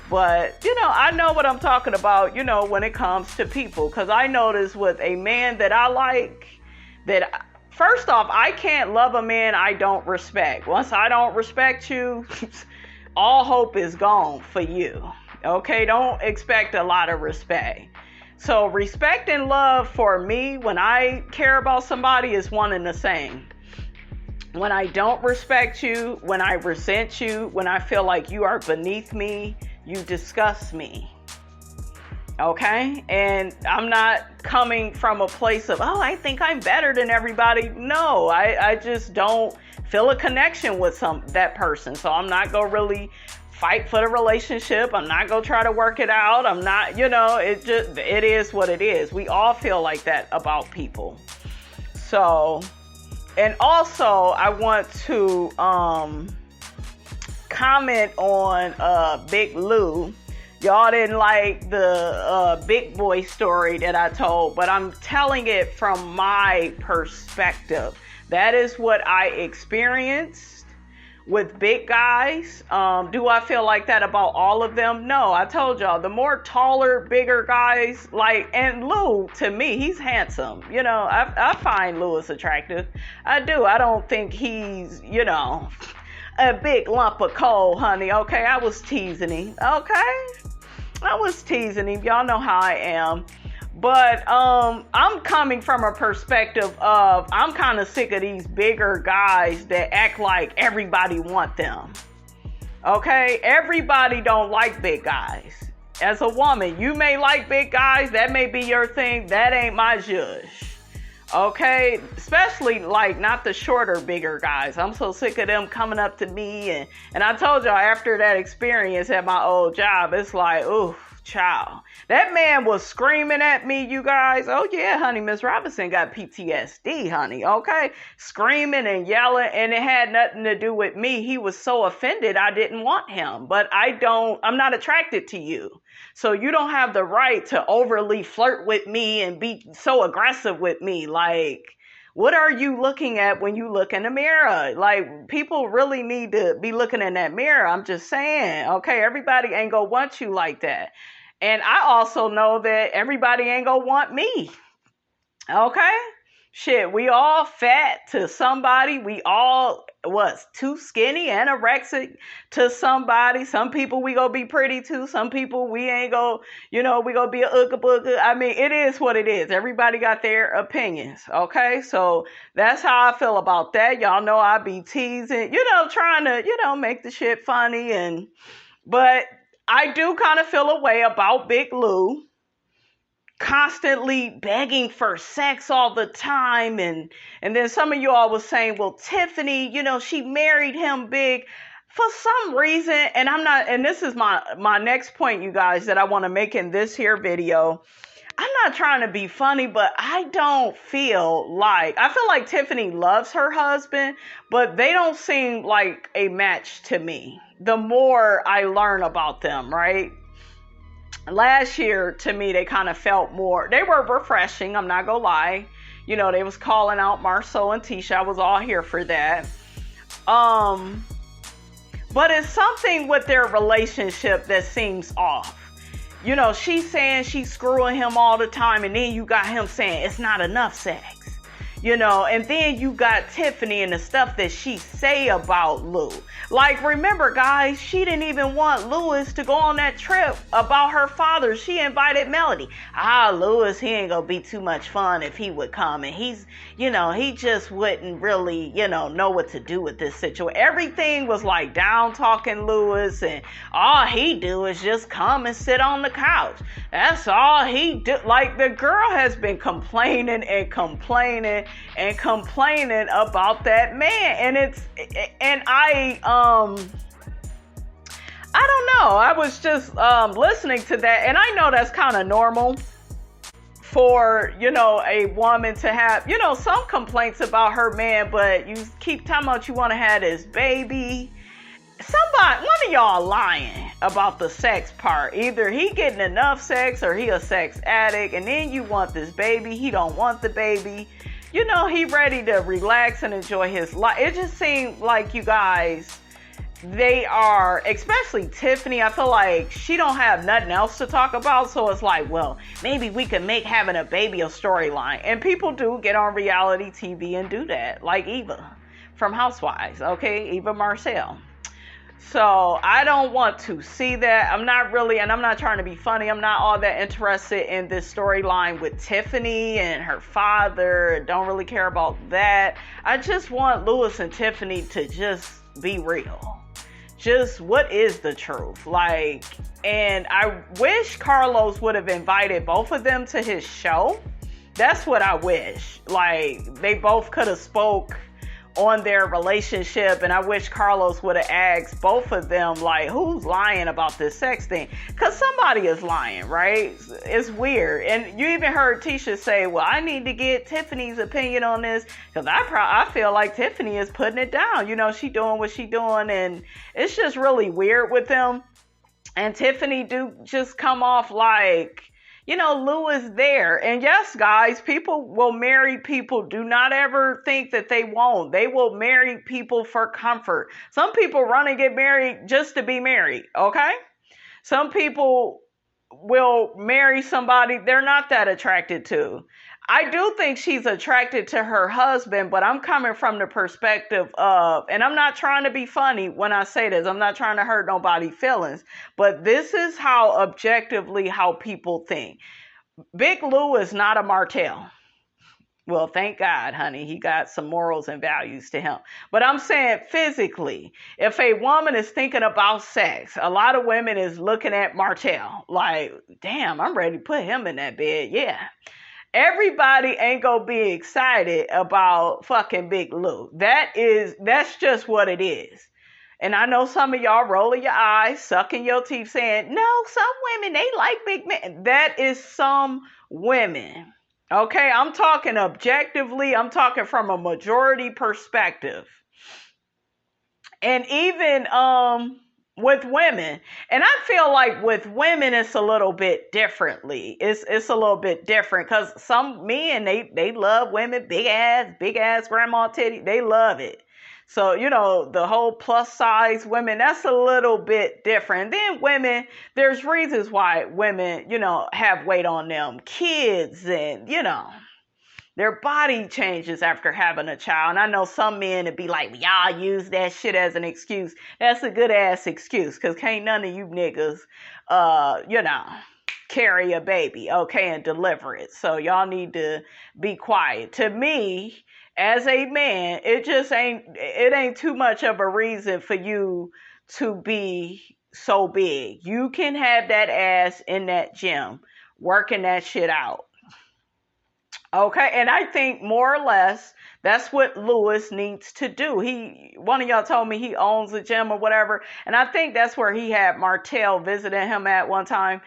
But, I know what I'm talking about, when it comes to people. Because I notice with a man that I like, that first off, I can't love a man I don't respect. Once I don't respect you, all hope is gone for you. Okay? Don't expect a lot of respect. So respect and love for me, when I care about somebody, is one and the same. When I don't respect you, when I resent you, when I feel like you are beneath me, you disgust me. Okay? And I'm not coming from a place of, I think I'm better than everybody. No, I just don't feel a connection with that person. So I'm not going to really fight for the relationship. I'm not going to try to work it out. I'm not, it is what it is. We all feel like that about people. So, and also I want to comment on Big Lou. Y'all didn't like the big boy story that I told, but I'm telling it from my perspective. That is what I experienced with big guys. Do I feel like that about all of them? No, I told y'all, the more taller, bigger guys, and Lou, to me, he's handsome. I find Louis attractive. I do. I don't think he's, a big lump of coal, honey. Okay, I was teasing him. Okay, I was teasing him. Y'all know how I am. But I'm coming from a perspective of, I'm kind of sick of these bigger guys that act like everybody want them. Okay, everybody don't like big guys. As a woman, you may like big guys. That may be your thing. That ain't my zhuzh. Okay, especially not the shorter, bigger guys. I'm so sick of them coming up to me. And I told y'all, after that experience at my old job, it's like, ooh, child. That man was screaming at me, you guys. Oh yeah, honey, Miss Robinson got PTSD, honey. Okay, screaming and yelling, and it had nothing to do with me. He was so offended I didn't want him. But I'm not attracted to you. So you don't have the right to overly flirt with me and be so aggressive with me. What are you looking at when you look in the mirror? People really need to be looking in that mirror. I'm just saying, okay, everybody ain't gonna want you like that. And I also know that everybody ain't gonna want me. Okay? Shit, we all fat to somebody. We all too skinny, anorexic to somebody. Some people we gonna be pretty to. Some people we ain't gonna, we gonna be a ooga booga. I mean, it is what it is. Everybody got their opinions. Okay, so that's how I feel about that. Y'all know I be teasing, trying to, make the shit funny, but I do kind of feel a way about Big Lou. Constantly begging for sex all the time, and then some of you all was saying, well, Tiffany, she married him big for some reason, and this is my next point, you guys, that I want to make in this here video. I'm not trying to be funny, but I feel like Tiffany loves her husband, but they don't seem like a match to me the more I learn about them, right? Last year, to me, they kind of felt more, they were refreshing, I'm not gonna lie. They was calling out Marceau and Tisha. I was all here for that. But it's something with their relationship that seems off. She's saying she's screwing him all the time, and then you got him saying it's not enough sex. And then you got Tiffany and the stuff that she say about Lou. Remember, guys, she didn't even want Louis to go on that trip about her father. She invited Melody. Louis, he ain't gonna be too much fun if he would come. And he's, he just wouldn't really, know what to do with this situation. Everything was down talking Louis, and all he do is just come and sit on the couch. That's all he do. The girl has been complaining and complaining. and complaining about that man. And I don't know. I was just listening to that, and I know that's kind of normal for, a woman to have, some complaints about her man, but you keep talking about you want to have this baby. One of y'all lying about the sex part. Either he getting enough sex or he a sex addict, and then you want this baby. He don't want the baby. He ready to relax and enjoy his life. It just seemed like you guys, they are, especially Tiffany, I feel like she don't have nothing else to talk about, so it's like, well, maybe we could make having a baby a storyline. And people do get on reality TV and do that, like Eva from Housewives, okay? Eva Marcel. So I don't want to see that. I'm not really, and I'm not trying to be funny, I'm not all that interested in this storyline with Tiffany and her father. Don't really care about that. I just want Louis and Tiffany to just be real. Just what is the truth? And I wish Carlos would have invited both of them to his show. That's what I wish. They both could have spoke on their relationship, and I wish Carlos would have asked both of them, who's lying about this sex thing? Because somebody is lying, right? It's weird. And you even heard Tisha say, well, I need to get Tiffany's opinion on this, because I feel like Tiffany is putting it down. She doing what she doing, and it's just really weird with them. And Tiffany do just come off Louis there. And yes, guys, people will marry people. Do not ever think that they won't. They will marry people for comfort. Some people run and get married just to be married, okay? Some people will marry somebody they're not that attracted to. I do think she's attracted to her husband, but I'm coming from the perspective of, and I'm not trying to be funny when I say this, I'm not trying to hurt nobody's feelings, but this is objectively how people think. Big Lou is not a Martell. Well, thank God, honey, he got some morals and values to him. But I'm saying physically, if a woman is thinking about sex, a lot of women is looking at Martell damn, I'm ready to put him in that bed. Yeah. Everybody ain't gonna be excited about fucking Big Lou. That's just what it is. And I know some of y'all rolling your eyes, sucking your teeth, saying, no, some women, they like big men. That is some women. Okay, I'm talking objectively. I'm talking from a majority perspective. And even with women, and I feel like with women it's a little bit differently. It's a little bit different because some men they love women, big ass grandma titty, they love it. So the whole plus size women, that's a little bit different. Then women, there's reasons why women have weight on them, kids, and their body changes after having a child. And I know some men would be like, y'all use that shit as an excuse. That's a good ass excuse, because can't none of you niggas, carry a baby, okay, and deliver it. So y'all need to be quiet. To me, as a man, it ain't too much of a reason for you to be so big. You can have that ass in that gym, working that shit out. Okay, and I think more or less that's what Louis needs to do. One of y'all told me he owns a gym or whatever, and I think that's where he had Martell visiting him at one time.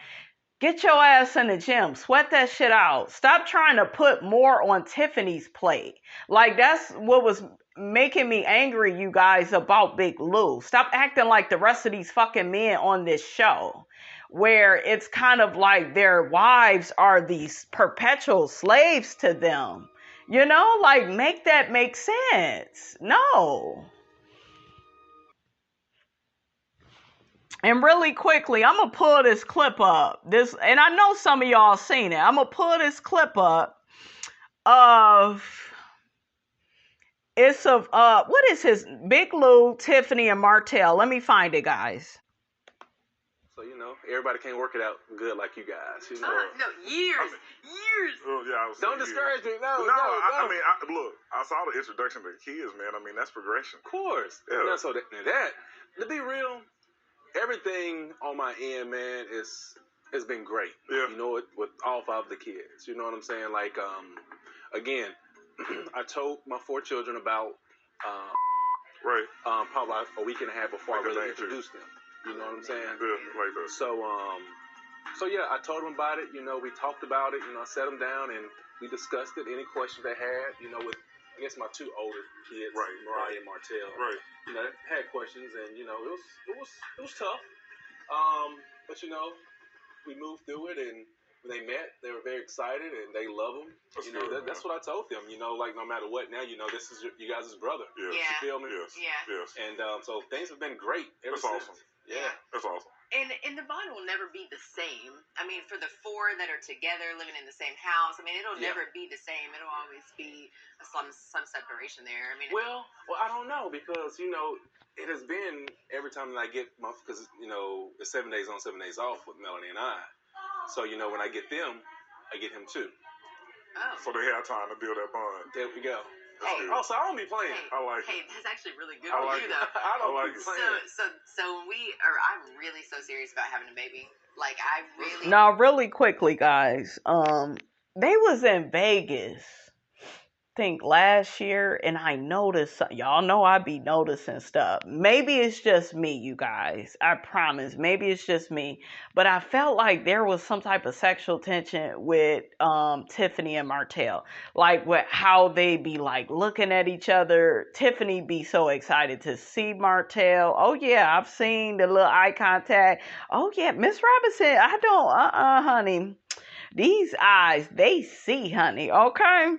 Get your ass in the gym. Sweat that shit out. Stop trying to put more on Tiffany's plate. That's what was making me angry, you guys, about Big Lou. Stop acting like the rest of these fucking men on this show, where it's kind of like their wives are these perpetual slaves to them. Make that make sense. No. And really quickly, I'm going to pull this clip up. And I know some of y'all seen it. I'm going to pull this clip up what is his, Big Lou, Tiffany, and Martell. Let me find it, guys. So, everybody can't work it out good like you guys. No, years. Oh, yeah, Don't discourage me. No. I mean, look, I saw the introduction to the kids, man. I mean, that's progression. Of course. Yeah. So that, to be real, everything on my end, man, has been great. Yeah. With all 5 of the kids. You know what I'm saying? Again, I told my 4 children about Right. probably like a week and a half before Like I really that, too. introduced them. You know what I'm saying? Yeah, like that. So yeah, I told them about it. You know, we talked about it. You know, I sat them down and we discussed it. Any questions they had, you know, with I guess my 2 older kids, Right, Mariah and Martell. Right. You know, had questions, and you know, it was tough. But you know, we moved through it, and when they met, they were very excited, and they love him. That's You know, good, that's what I told them. You know, like no matter what, now you know this is you guys' brother. Yes. Yeah. You feel me? Yes. Yeah. Yes. And so things have been great ever That's since. awesome. Yeah. That's awesome. And the bond will never be the same. I mean, for the 4 that are together, living in the same house, I mean, it'll Yeah. never be the same. It'll always be some separation there. I mean, Well, I don't know because you know it has been every time that I get because you know it's 7 days on, 7 days off with Melanie and I. So you know when I get them, I get him too. oh. So they have time to build that bond. There we go. That's Hey. good. Oh, so I don't be playing. Hey, I like hey, it. that's actually really good I for like you, it. though. I don't I like be it. playing. So I'm really so serious about having a baby. Like, I really. Now, really quickly, guys. They was in Vegas, I think last year, and I noticed. Y'all know I be noticing stuff. Maybe it's just me, you guys. I promise. Maybe it's just me. But I felt like there was some type of sexual tension with Tiffany and Martell. Like with how they be like looking at each other. Tiffany be so excited to see Martell. Oh yeah, I've seen the little eye contact. Oh yeah, Miss Robinson. I don't. Honey. These eyes, they see, honey. Okay.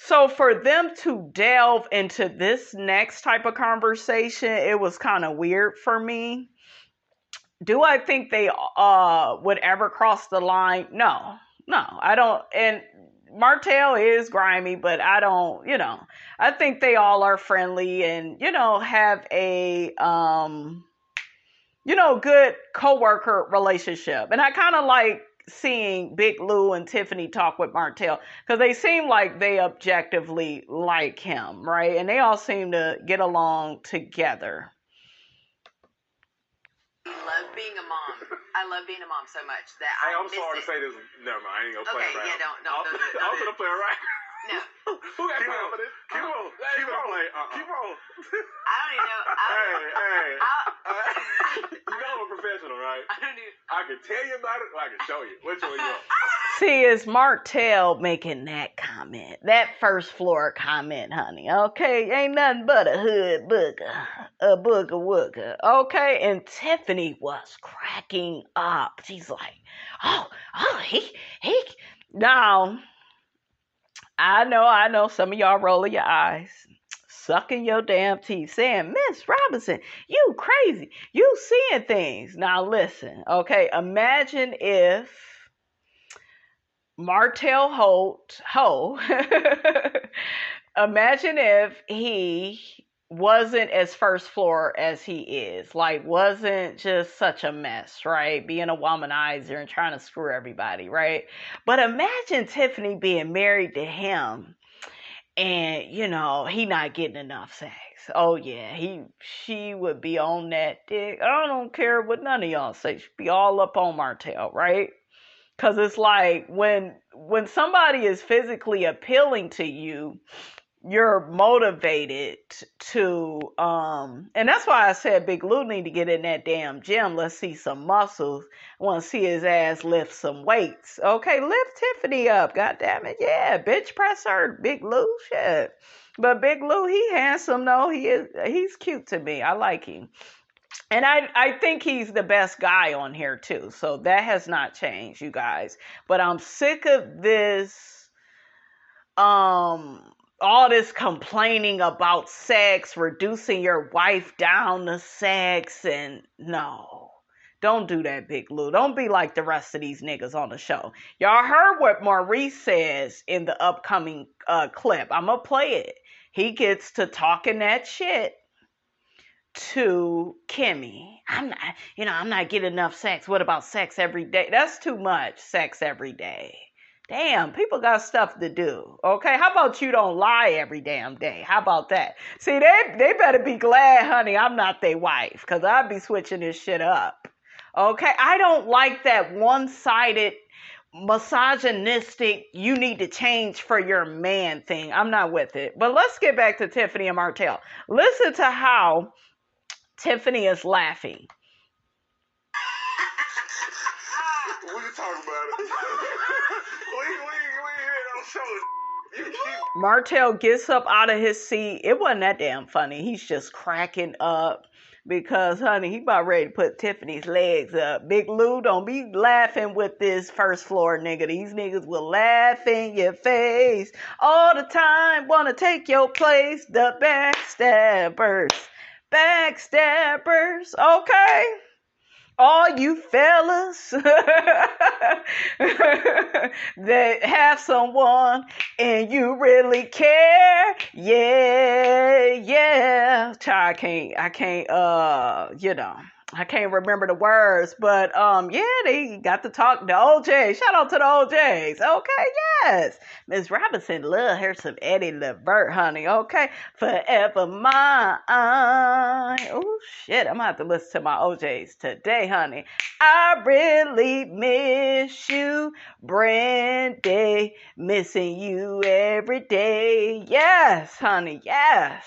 So for them to delve into this next type of conversation, it was kind of weird for me. Do I think they would ever cross the line? No, I don't. And Martell is grimy, but I don't. You know, I think they all are friendly and have a good coworker relationship. And I kind of like seeing Big Lou and Tiffany talk with Martell because they seem like they objectively like him, right? And they all seem to get along together. I love being a mom. I love being a mom so much that Hey, I I'm miss sorry it. to say this. Never mind. I ain't gonna play Okay, around. yeah, don't I'm do it. gonna play around. No, Who got Keep time on. for this? Keep on. Keep on. Keep on. I don't even know. Hey. I You know I'm a professional, right? don't even. I can tell you about it, or I can show you. Which one you want? See, it's Martell making that comment, that first floor comment, honey. Okay, ain't nothing but a hood booger, a booger wooger. Okay, and Tiffany was cracking up. She's like, oh, he. Now, I know some of y'all rolling your eyes, sucking your damn teeth, saying, Miss Robinson, you crazy. You seeing things. Now listen, okay, imagine if Martell Ho, imagine if he wasn't as first floor as he is, like wasn't just such a mess, right? Being a womanizer and trying to screw everybody, right? But imagine Tiffany being married to him and, he not getting enough sex. Oh yeah, she would be on that dick. I don't care what none of y'all say. She'd be all up on Martell, right? Because it's like when somebody is physically appealing to you, you're motivated to and that's why I said Big Lou need to get in that damn gym. Let's see some muscles. I want to see his ass lift some weights. Okay, lift Tiffany up. God damn it. Yeah, bitch press her. Big Lou, shit. But Big Lou, he handsome though. He's cute to me. I like him. And I think he's the best guy on here too. So that has not changed, you guys. But I'm sick of this all this complaining about sex, reducing your wife down to sex, and no. Don't do that, Big Lou. Don't be like the rest of these niggas on the show. Y'all heard what Maurice says in the upcoming clip. I'm going to play it. He gets to talking that shit to Kimmy. I'm not getting enough sex. What about sex every day? That's too much sex every day. Damn, people got stuff to do. Okay, how about you don't lie every damn day? How about that? See, they better be glad, honey, I'm not their wife, because I'll be switching this shit up. Okay, I don't like that one-sided misogynistic, you need to change for your man thing. I'm not with it. But let's get back to Tiffany and Martell. Listen to how Tiffany is laughing. We can talk about it. we ain't on show. Martell gets up out of his seat. It wasn't that damn funny. He's just cracking up because, honey, he about ready to put Tiffany's legs up. Big Lou, don't be laughing with this first floor nigga. These niggas will laugh in your face all the time. Wanna take your place. The backstabbers. Backstabbers. Okay. All you fellas that have someone and you really care, yeah. I can't, I can't remember the words, but yeah, they got to talk to OJ. Shout out to the OJs. Okay, yes. Miss Robinson love her some Eddie Levert, honey. Okay, forever mine. Oh shit, I'm gonna have to listen to my OJs today, honey. I really miss you, Brandy. Missing you every day. Yes, honey, yes.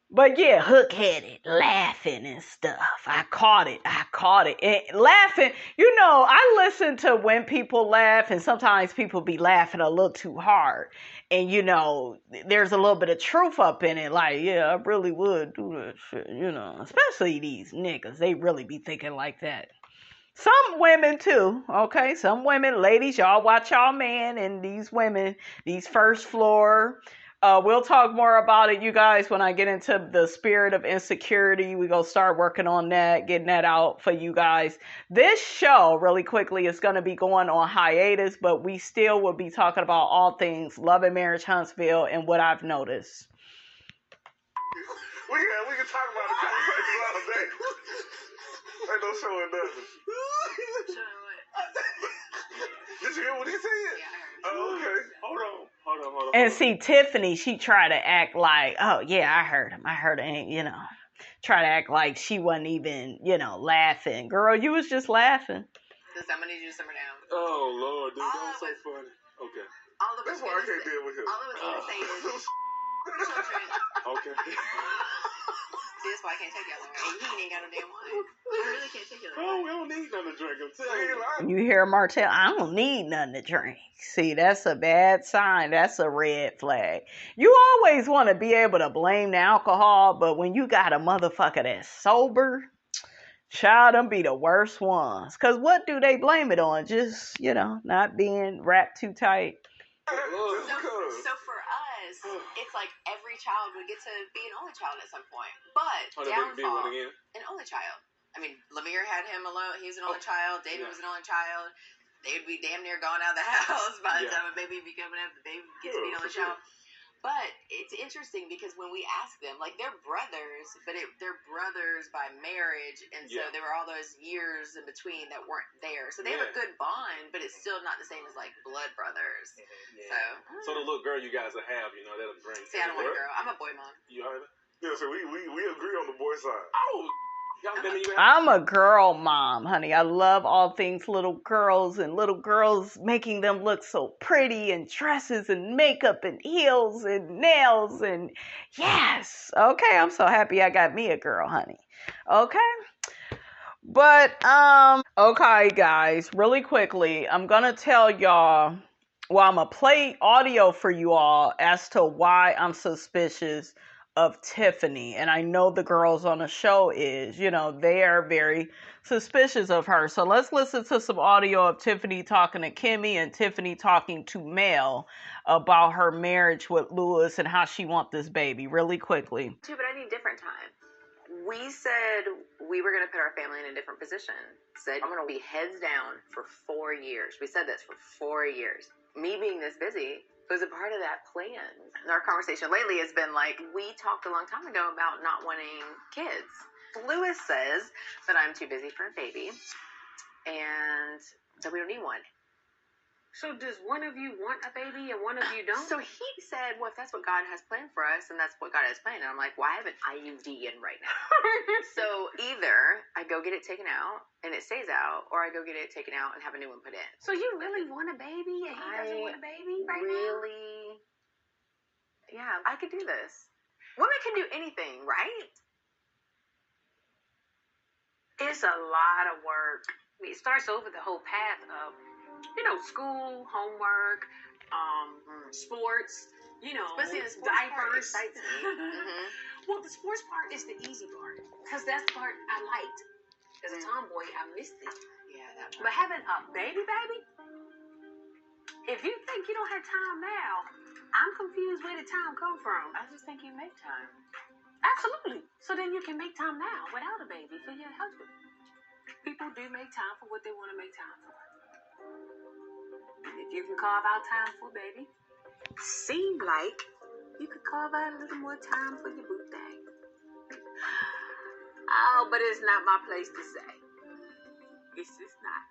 But yeah, hook-headed, laughing and stuff. I caught it. And laughing, I listen to when people laugh, and sometimes people be laughing a little too hard. And, there's a little bit of truth up in it. Like, yeah, I really would do that shit, Especially these niggas. They really be thinking like that. Some women too, okay? Some women, ladies, y'all watch y'all man and these women, these first floor. We'll talk more about it, you guys, when I get into the spirit of insecurity. We're going to start working on that, getting that out for you guys. This show, really quickly, is going to be going on hiatus, but we still will be talking about all things Love and Marriage Huntsville and what I've noticed. We can talk about the conversation all day. Ain't no showing nothing. Showing what? Did you hear what he said? Yeah, I heard. Oh, okay. Hold on. And see, Tiffany, she tried to act like, oh, yeah, I heard him, try to act like she wasn't even, laughing. Girl, you was just laughing. So I'm going to need you to simmer down. Oh, Lord, dude, that was so funny. Okay. That's why I can't deal with him. All I was going to say is, children. Okay. See, that's why I can't take y'all long. And he ain't got no damn wine. I really can't take y'all long. Oh, we don't need nothing to drink. I'm telling you. You hear Martell? I don't need nothing to drink. See, that's a bad sign. That's a red flag. You always want to be able to blame the alcohol, but when you got a motherfucker that's sober, child, them be the worst ones. Because what do they blame it on? Just, not being wrapped too tight. So for us, it's like every child would get to be an only child at some point. But downfall, an only child. I mean, Lamir had him alone. He was an only child. David was an only child. They'd be damn near gone out of the house by the time a baby be coming up. The baby gets to be an only child. But it's interesting because when we ask them, like, they're brothers, but they're brothers by marriage, and so there were all those years in between that weren't there. So they have a good bond, but it's still not the same as, like, blood brothers. Yeah. So the little girl you guys will have, that'll bring. See, I don't want a girl. I'm a boy mom. You heard it? Yeah, so we agree on the boy side. Oh, I'm a girl mom, honey. I love all things little girls and little girls making them look so pretty and dresses and makeup and heels and nails and yes. Okay, I'm so happy I got me a girl, honey. Okay. But, okay, guys, really quickly, I'm going to tell y'all, I'm going to play audio for you all as to why I'm suspicious of Tiffany. And I know the girls on the show is, they are very suspicious of her. So let's listen to some audio of Tiffany talking to Kimmy and Tiffany talking to Mel about her marriage with Louis and how she wants this baby really quickly. But I need different time. We said we were going to put our family in a different position. Said I'm going to be heads down for 4 years. We said this for 4 years. Me being this busy was a part of that plan. And our conversation lately has been like, we talked a long time ago about not wanting kids. Louis says that I'm too busy for a baby and that we don't need one. So does one of you want a baby and one of you don't? So he said, well, if that's what God has planned for us, and that's what God has planned. And I'm like, well, I have an IUD in right now. So either I go get it taken out and it stays out, or I go get it taken out and have a new one put in. So you really want a baby and he doesn't want a baby right now? Yeah, I could do this. Women can do anything, right? It's a lot of work. I mean, it starts over the whole path of, school, homework, sports, especially the sports diapers. Part excites me. Well, the sports part is the easy part because that's the part I liked. As a tomboy, I missed it. Yeah, that part. But having a baby, if you think you don't have time now, I'm confused where the time come from. I just think you make time. Absolutely. So then you can make time now without a baby for your husband. People do make time for what they want to make time for. And if you can carve out time for a baby, seem like you could carve out a little more time for your boo thing. Oh, but it's not my place to say. It's just not.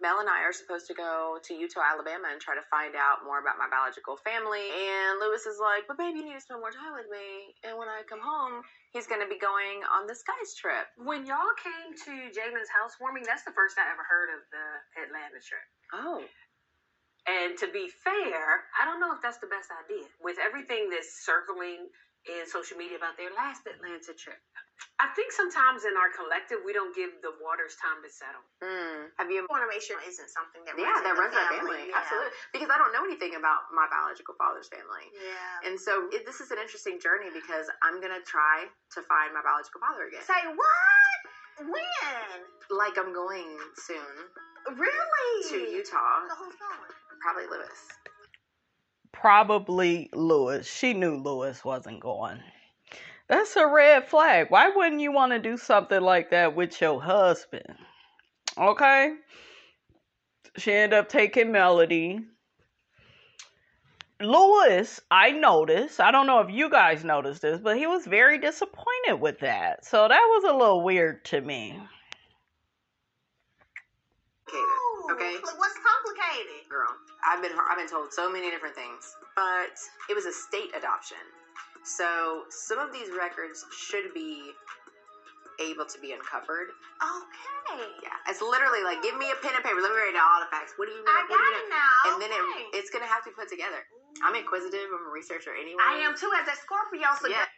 Mel and I are supposed to go to Utah, Alabama, and try to find out more about my biological family. And Lewis is like, but babe, you need to spend more time with me. And when I come home, he's going to be going on the Skies trip. When y'all came to Jalen's housewarming, that's the first I ever heard of the Atlanta trip. Oh. And to be fair, I don't know if that's the best idea. With everything that's circling in social media about their last Atlanta trip. I think sometimes in our collective, we don't give the waters time to settle. Have you? I want to make sure it isn't something that that runs our family. Yeah. Absolutely. Because I don't know anything about my biological father's family. Yeah. And so this is an interesting journey because I'm going to try to find my biological father again. Say what? When? Like I'm going soon. Really? To Utah. So who's going? Probably Lewis. Probably Lewis. She knew Lewis wasn't going. That's a red flag. Why wouldn't you want to do something like that with your husband? Okay? She ended up taking Melody. Lewis, I noticed, I don't know if you guys noticed this, but he was very disappointed with that. So that was a little weird to me. Okay? What's complicated? Girl, I've been told so many different things, but it was a state adoption. So some of these records should be able to be uncovered. Okay. Yeah, it's literally like, give me a pen and paper. Let me write down all the facts. What do you know? I got it now. And then it's going to have to be put together. I'm inquisitive. I'm a researcher anyway. I am too, as a Scorpio. So yeah.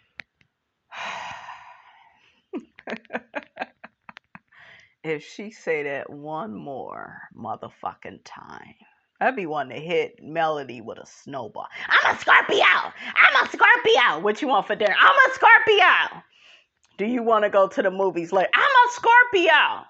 If she say that one more motherfucking time, I'd be wanting to hit Melody with a snowball. I'm a Scorpio. I'm a Scorpio. What you want for dinner? I'm a Scorpio. Do you want to go to the movies later? I'm a Scorpio.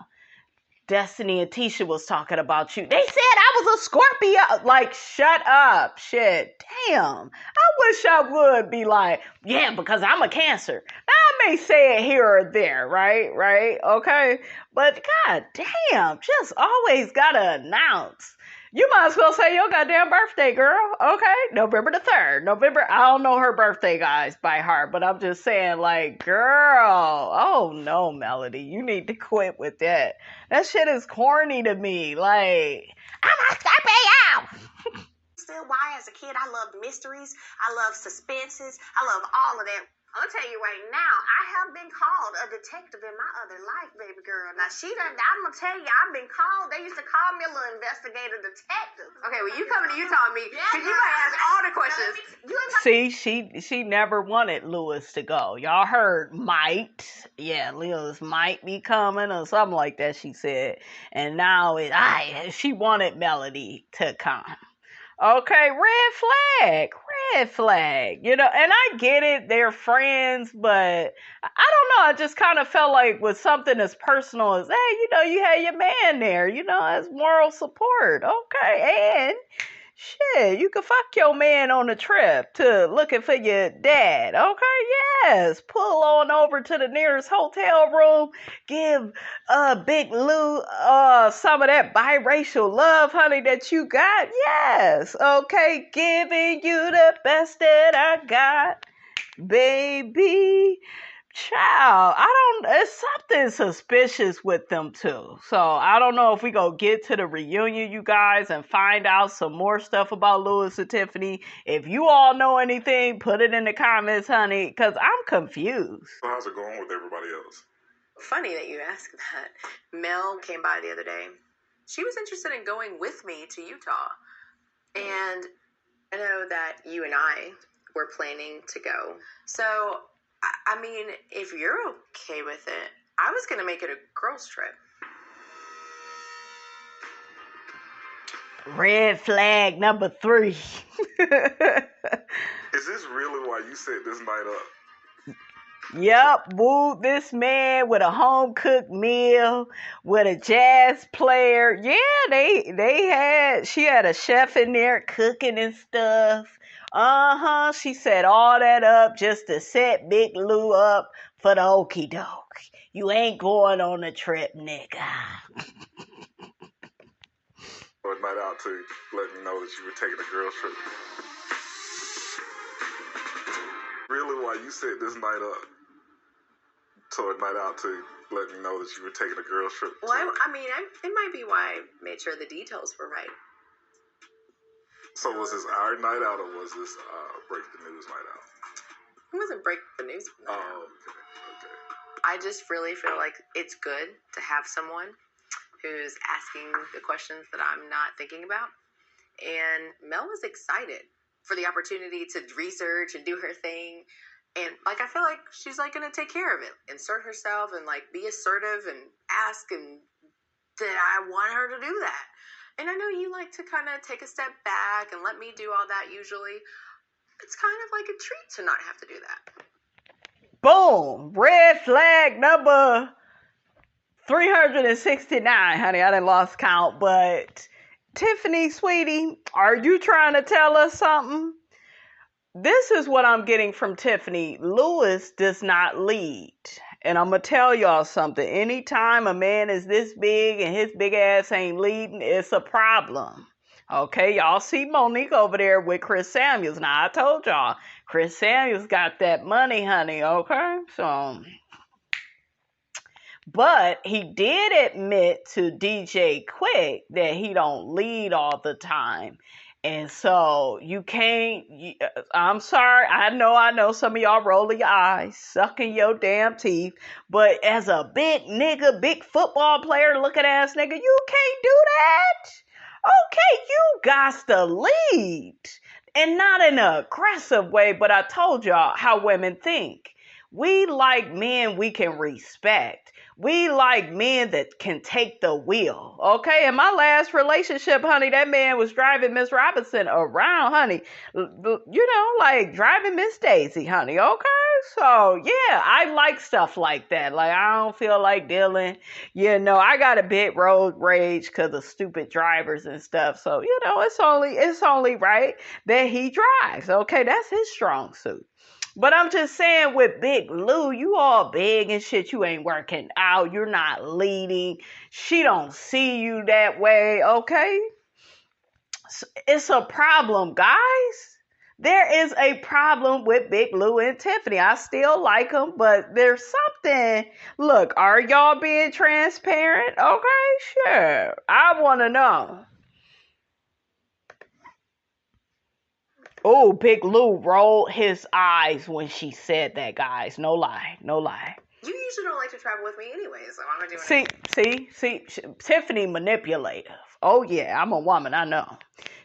Destiny and Tisha was talking about you. They said I was a Scorpio. Like, shut up. Shit. Damn. I wish I would be like, yeah, because I'm a Cancer. Now, I may say it here or there, right? Right? Okay? But god damn, just always gotta announce. You might as well say your goddamn birthday, girl. Okay? November the 3rd. I don't know her birthday, guys, by heart. But I'm just saying, like, girl. Oh, no, Melody. You need to quit with that. That shit is corny to me. Like, I'm a Scorpio. Still, why as a kid, I loved mysteries. I love suspenses. I love all of that. I'll tell you right now, I have been called a detective in my other life, baby girl. Now, I'm going to tell you, I've been called. They used to call me a little investigator detective. Okay, well, you coming to Utah with me, because you might ask all the questions. See, she never wanted Lewis to go. Y'all heard might. Yeah, Lewis might be coming or something like that, she said. And now she wanted Melody to come. Okay, red flag, you know, and I get it, they're friends, but I don't know, I just kind of felt like with something as personal as, hey, you know, you had your man there, you know, as moral support, okay, and shit, you could fuck your man on the trip to looking for your dad, okay, yes, pull on over to the nearest hotel room, give Big Lou some of that biracial love, honey, that you got, yes, okay, giving you the best that I got, baby, Child, it's something suspicious with them too. So I don't know if we go get to the reunion, you guys, and find out some more stuff about Louis and Tiffany. If you all know anything, put it in the comments, honey, because I'm confused. So how's it going with everybody else? Funny that you ask that. Mel came by the other day. She was interested in going with me to Utah. And I know that you and I were planning to go. So, I mean, if you're okay with it, I was going to make it a girls' trip. Red flag number 3. Is this really why you set this night up? Yep, wooed this man with a home cooked meal, with a jazz player. Yeah, she had a chef in there cooking and stuff. She set all that up just to set Big Lou up for the okie doke. You ain't going on the trip, nigga. Or night out to let me know that you were taking a girls trip. Really why you set this night up? So a night out to let me know that you were taking a girls trip. Well, I mean, it might be why I made sure the details were right. So was this our night out or was this break the news night out? It wasn't break the news night out. Okay. I just really feel like it's good to have someone who's asking the questions that I'm not thinking about. And Mel was excited for the opportunity to research and do her thing. And, like, I feel like she's, like, going to take care of it. Insert herself and, like, be assertive and ask and that I want her to do that. And I know you like to kind of take a step back and let me do all that usually. It's kind of like a treat to not have to do that. Boom. Red flag number 369, honey. I done lost count. But, Tiffany, sweetie, are you trying to tell us something? This is what I'm getting from Tiffany. Louis does not lead. And I'm going to tell y'all something. Anytime a man is this big and his big ass ain't leading, it's a problem. Okay, y'all see Monique over there with Chris Samuels. Now, I told y'all, Chris Samuels got that money, honey, okay? So, but he did admit to DJ Quick that he don't lead all the time. And so you can't, I'm sorry, I know some of y'all rolling your eyes, sucking your damn teeth, but as a big nigga, big football player looking ass nigga, you can't do that. Okay, you got to lead. And not in an aggressive way, but I told y'all how women think. We like men we can respect. We like men that can take the wheel, okay? In my last relationship, honey, that man was driving Miss Robinson around, honey. You know, like driving Miss Daisy, honey, okay? So, yeah, I like stuff like that. Like, I don't feel like dealing. You know, I got a bit road rage because of stupid drivers and stuff. So, you know, it's only right that he drives, okay? That's his strong suit. But I'm just saying with Big Lou, you all big and shit, you ain't working out, you're not leading, she don't see you that way, okay? It's a problem, guys. There is a problem with Big Lou and Tiffany. I still like them, but there's something. Look, are y'all being transparent? Okay, sure. I want to know. Oh, Big Lou rolled his eyes when she said that, guys. No lie. No lie. You usually don't like to travel with me anyway, so I'm going to do it. See, Tiffany manipulative. Oh, yeah, I'm a woman, I know.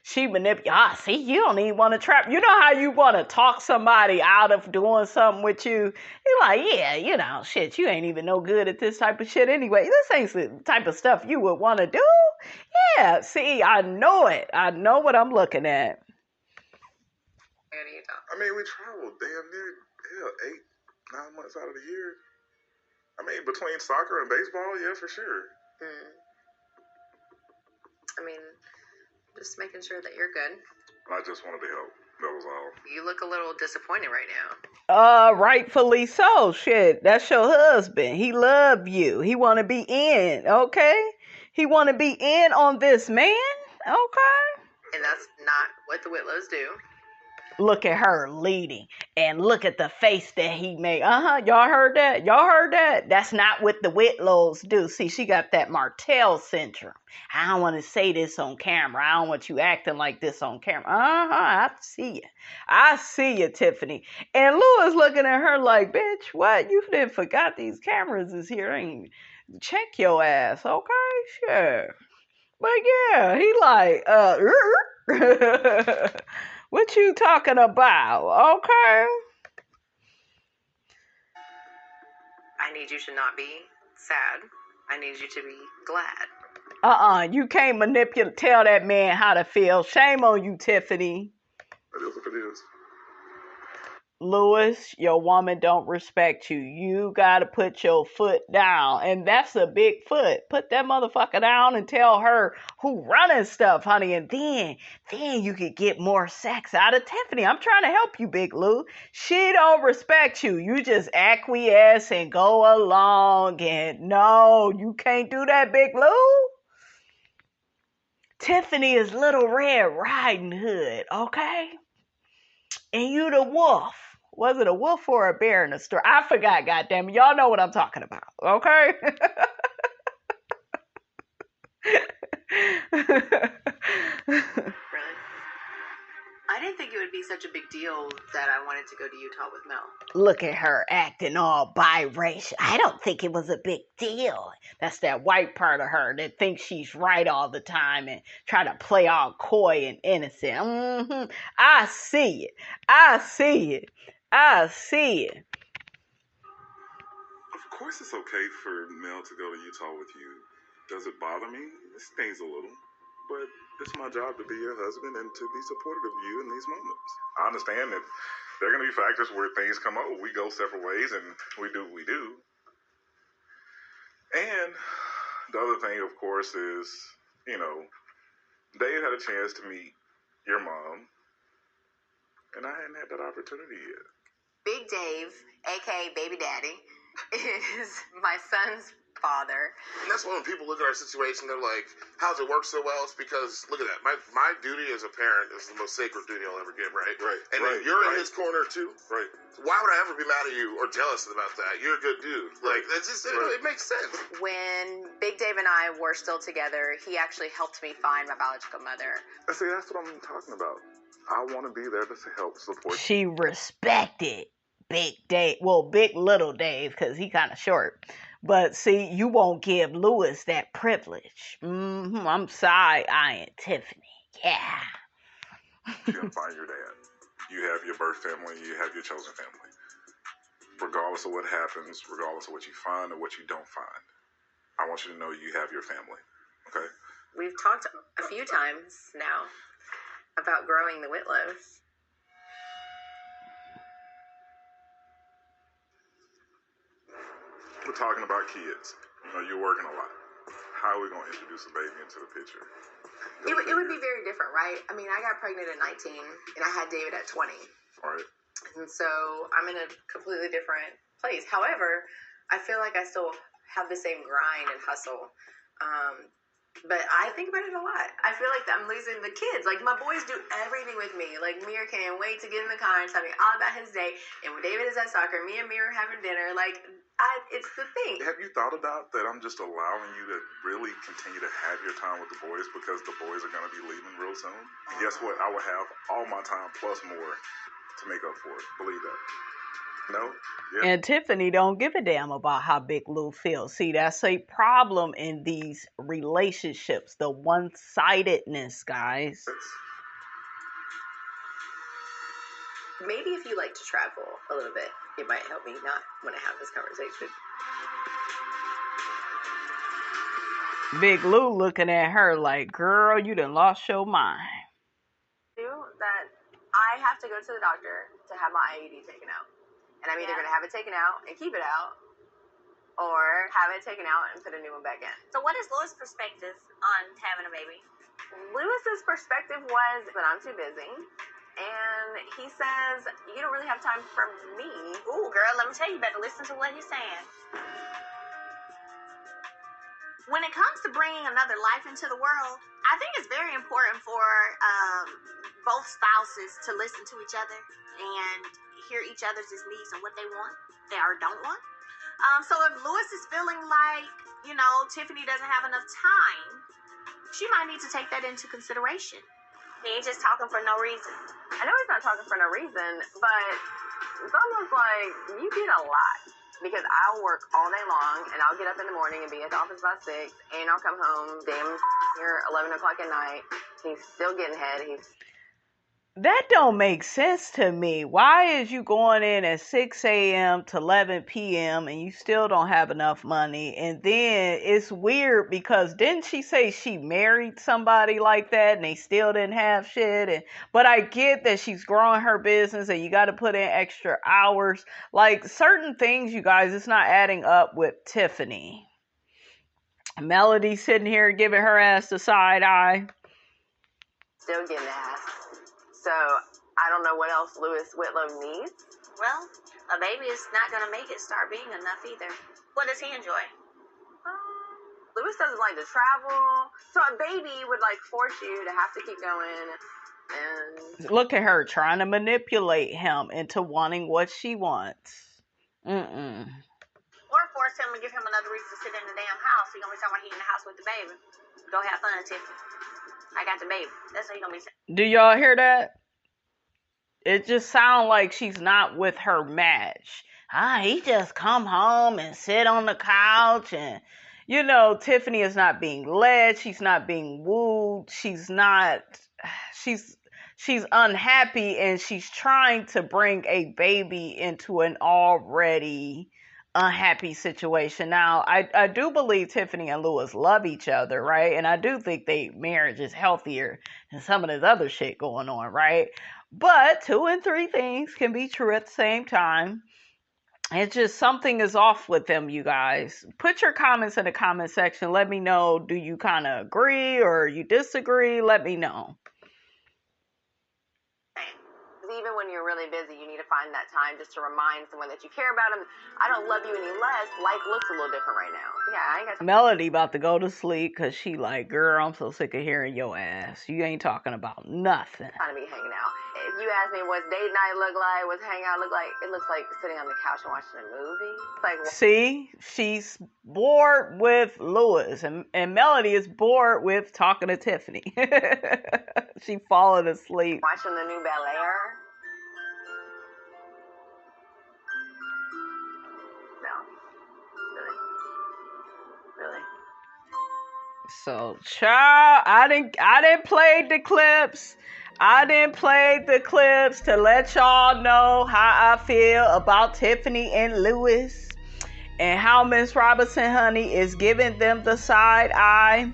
She manipulative. See, you don't even want to travel. You know how you want to talk somebody out of doing something with you? You're like, yeah, you know, shit, you ain't even no good at this type of shit anyway. This ain't the type of stuff you would want to do. Yeah, see, I know it. I know what I'm looking at. I mean, we traveled damn near 8-9 months out of the year. I mean, between soccer and baseball, yeah, for sure. I mean, just making sure that you're good. I just wanted to help. That was all. You look a little disappointed right now. Rightfully so. Shit, that's your husband. He love you. He want to be in, okay? He want to be in on this man, okay? And that's not what the Whitlows do. Look at her leading. And look at the face that he made. Y'all heard that? That's not what the Whitlows do. See, she got that Martell syndrome. I don't want to say this on camera. I don't want you acting like this on camera. I see you, Tiffany. And Louis looking at her like, bitch, what? You done forgot these cameras is here. Ain't check your ass, okay? Sure. But yeah, he like, what you talking about? Okay. I need you to not be sad. I need you to be glad. You can't tell that man how to feel. Shame on you, Tiffany. That is what it is. Louis, your woman don't respect you. You gotta put your foot down. And that's a big foot. Put that motherfucker down and tell her who running stuff, honey. And then you could get more sex out of Tiffany. I'm trying to help you, Big Lou. She don't respect you. You just acquiesce and go along. And no, you can't do that, Big Lou. Tiffany is Little Red Riding Hood, okay? And you the wolf. Was it a wolf or a bear in the story? I forgot, goddammit. Y'all know what I'm talking about, okay? Really? I didn't think it would be such a big deal that I wanted to go to Utah with Mel. Look at her acting all biracial. I don't think it was a big deal. That's that white part of her that thinks she's right all the time and try to play all coy and innocent. I see it. Of course it's okay for Mel to go to Utah with you. Does it bother me? It stings a little. But it's my job to be your husband and to be supportive of you in these moments. I understand that there are going to be factors where things come up. We go separate ways and we do what we do. And the other thing, of course, is, Dave had a chance to meet your mom. And I hadn't had that opportunity yet. Big Dave, a.k.a. Baby Daddy, is my son's father. And that's when people look at our situation, they're like, how's it work so well? It's because, look at that, my duty as a parent is the most sacred duty I'll ever give, right? Right. And then you're in his corner too. Right. Why would I ever be mad at you or jealous about that? You're a good dude. Like, it's just, it makes sense. When Big Dave and I were still together, he actually helped me find my biological mother. See, that's what I'm talking about. I want to be there to help support. She respected Big Dave. Well, Big Little Dave, because he kind of short. But see, you won't give Louis that privilege. I'm sorry, I ain't Tiffany. Yeah. You're going to find your dad. You have your birth family, you have your chosen family. Regardless of what happens, regardless of what you find or what you don't find, I want you to know you have your family. Okay? We've talked a few times now about growing the Whitlows. We're talking about kids. You're working a lot. How are we going to introduce a baby into the picture? It would be very different, right? I mean, I got pregnant at 19, and I had David at 20. All right. And so I'm in a completely different place. However, I feel like I still have the same grind and hustle. But I think about it a lot. I feel like I'm losing the kids. Like, my boys do everything with me. Like, Mir can't wait to get in the car and tell me all about his day. And when David is at soccer, me and Mir are having dinner. Like, it's the thing. Have you thought about that I'm just allowing you to really continue to have your time with the boys because the boys are going to be leaving real soon? And guess what? I will have all my time plus more to make up for it. Believe that. No? Yeah. And Tiffany don't give a damn about how Big Lou feels. See, that's a problem in these relationships. The one-sidedness, guys. Maybe if you like to travel a little bit, it might help me not want to have this conversation. Big Lou looking at her like, girl, you done lost your mind. That I have to go to the doctor to have my IUD taken out. And I'm either going to have it taken out and keep it out, or have it taken out and put a new one back in. So what is Louis' perspective on having a baby? Louis's perspective was that I'm too busy. And he says, you don't really have time for me. Ooh, girl, let me tell you, you better listen to what he's saying. when it comes to bringing another life into the world, I think it's very important for both spouses to listen to each other and hear each other's needs and what they want, they or don't want. So if Louis is feeling like, Tiffany doesn't have enough time, she might need to take that into consideration. He ain't just talking for no reason. I know he's not talking for no reason, but it's almost like you get a lot. Because I'll work all day long, and I'll get up in the morning and be at the office by 6, and I'll come home damn near 11 o'clock at night. He's still getting head. That don't make sense to me. Why is you going in at 6 a.m. to 11 p.m. and you still don't have enough money? And then it's weird because didn't she say she married somebody like that and they still didn't have shit? But I get that she's growing her business and you got to put in extra hours. Like certain things, you guys, it's not adding up with Tiffany. Melody sitting here giving her ass the side eye. Still getting ass. So, I don't know what else Louis Whitlow needs. Well, a baby is not going to make it start being enough either. What does he enjoy? Louis doesn't like to travel. So, a baby would, force you to have to keep going. And look at her trying to manipulate him into wanting what she wants. Or force him to give him another reason to sit in the damn house. He's going to be talking about he in the house with the baby. Go have fun, Tiffany. I got the baby. That's what he's going to be saying. Do y'all hear that? It just sounds like she's not with her match. He just come home and sit on the couch and, Tiffany is not being led. She's not being wooed. She's unhappy and she's trying to bring a baby into an already unhappy situation. Now, I do believe Tiffany and Louis love each other, right? And I do think their marriage is healthier than some of this other shit going on, right? But 2 and 3 things can be true at the same time. It's just something is off with them, you guys. Put your comments in the comment section. Let me know, do you kind of agree or you disagree? Let me know. Even when you're really busy, you need to find that time just to remind someone that you care about them. I don't love you any less. Life looks a little different right now. Yeah, I ain't got Melody about to go to sleep because she like, girl, I'm so sick of hearing your ass. You ain't talking about nothing. Trying to be hanging out. If you ask me what's date night look like, what's hangout look like, it looks like sitting on the couch and watching a movie. It's like, see, she's bored with Louis, and Melody is bored with talking to Tiffany. She falling asleep. Watching the new Bel Air. So, child, I didn't play the clips. I didn't play the clips to let y'all know how I feel about Tiffany and Louis and how Miss Robinson, honey, is giving them the side eye.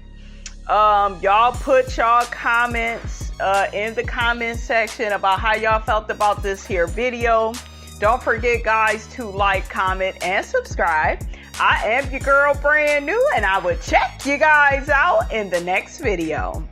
Y'all put y'all comments in the comment section about how y'all felt about this here video. Don't forget, guys, to like, comment, and subscribe. I am your girl, Brand New, and I will check you guys out in the next video.